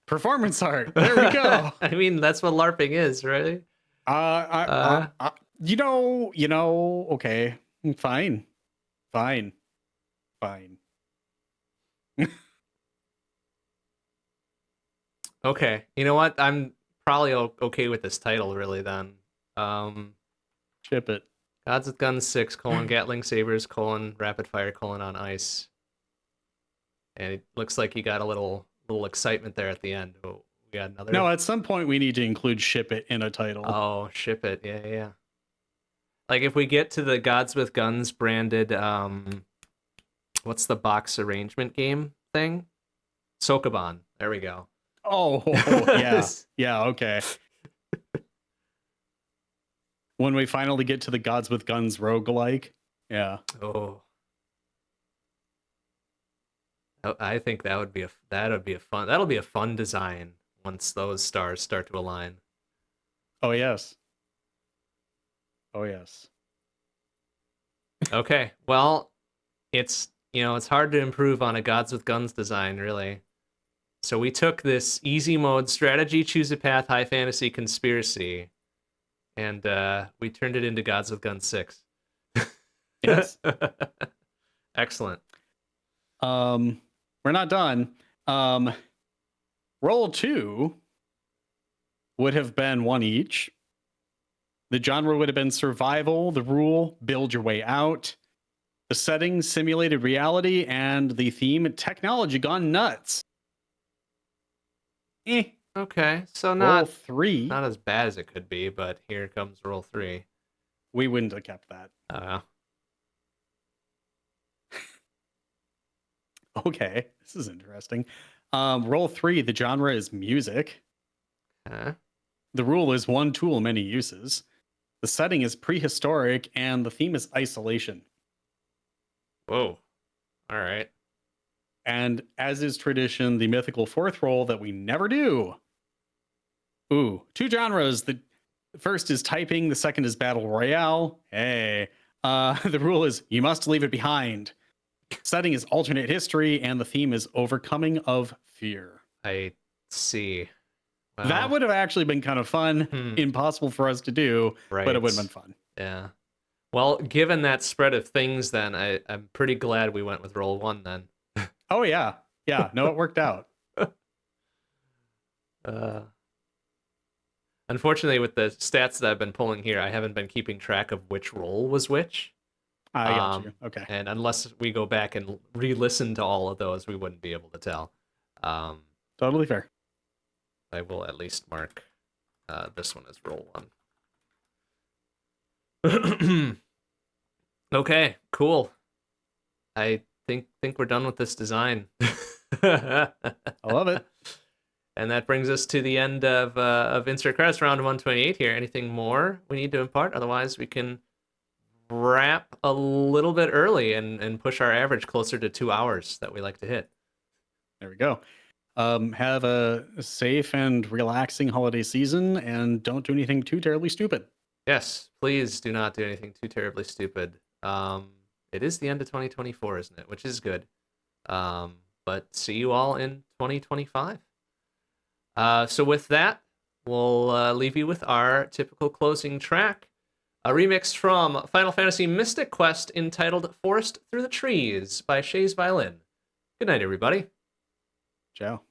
Speaker 2: Performance art. There we go.
Speaker 1: I mean, that's what LARPing is, right?
Speaker 2: Okay. Fine.
Speaker 1: Okay. You know what? I'm probably okay with this title, really, then.
Speaker 2: Ship it.
Speaker 1: Gods with Guns 6, Gatling sabers, rapid fire, on ice. And it looks like you got a little excitement there at the end. Oh, we got another.
Speaker 2: No, at some point we need to include ship it in a title.
Speaker 1: Oh, ship it. Yeah. Like if we get to the Gods with Guns branded what's the box arrangement game thing? Sokoban. There we go.
Speaker 2: Oh, yeah, okay. When we finally get to the Gods with Guns roguelike. Yeah.
Speaker 1: Oh. I think that'll be a fun design once those stars start to align.
Speaker 2: Oh yes.
Speaker 1: Okay. Well, it's hard to improve on a Gods with Guns design, really. So we took this easy mode strategy, choose a path, high fantasy conspiracy, and we turned it into Gods with Guns 6.
Speaker 2: Yes.
Speaker 1: Excellent.
Speaker 2: We're not done. Roll 2 would have been one each. The genre would have been survival, the rule, build your way out. The setting, simulated reality, and the theme, technology gone nuts.
Speaker 1: Okay, so
Speaker 2: Roll
Speaker 1: not
Speaker 2: 3.
Speaker 1: not as bad as it could be, but here comes roll 3.
Speaker 2: We wouldn't have kept that. Okay, this is interesting. Roll 3, the genre is music. The rule is one tool, many uses. The setting is prehistoric, and the theme is isolation.
Speaker 1: Whoa. All right.
Speaker 2: And as is tradition, the mythical fourth roll that we never do. Ooh, 2 genres. The first is typing, the second is battle royale. Hey. The rule is you must leave it behind. Setting is alternate history, and the theme is overcoming of fear.
Speaker 1: I see. Well,
Speaker 2: that would have actually been kind of fun. Impossible for us to do, but it would have been fun.
Speaker 1: Yeah. Well, given that spread of things, then I'm pretty glad we went with roll 1 then.
Speaker 2: Oh yeah. Yeah. No, it worked out.
Speaker 1: Unfortunately, with the stats that I've been pulling here, I haven't been keeping track of which roll was which.
Speaker 2: I got you. Okay.
Speaker 1: And unless we go back and re-listen to all of those, we wouldn't be able to tell.
Speaker 2: Totally fair.
Speaker 1: I will at least mark this one as roll 1. Okay, cool. I think we're done with this design.
Speaker 2: I love it.
Speaker 1: And that brings us to the end of Insert Credits round 128 here. Anything more we need to impart? Otherwise, we can wrap a little bit early and push our average closer to 2 hours that we like to hit.
Speaker 2: There we go. Have a safe and relaxing holiday season, and don't do anything too terribly stupid.
Speaker 1: Yes, please do not do anything too terribly stupid. It is the end of 2024, isn't it? Which is good. But see you all in 2025. So with that, we'll leave you with our typical closing track, a remix from Final Fantasy Mystic Quest entitled Forest Through the Trees by Shay's Violin. Good night, everybody.
Speaker 2: Ciao.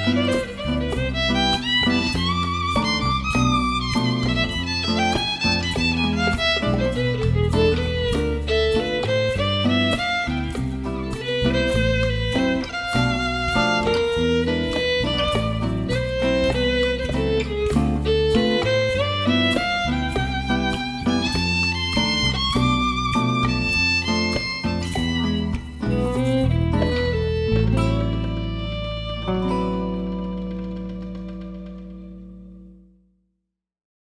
Speaker 3: Bye.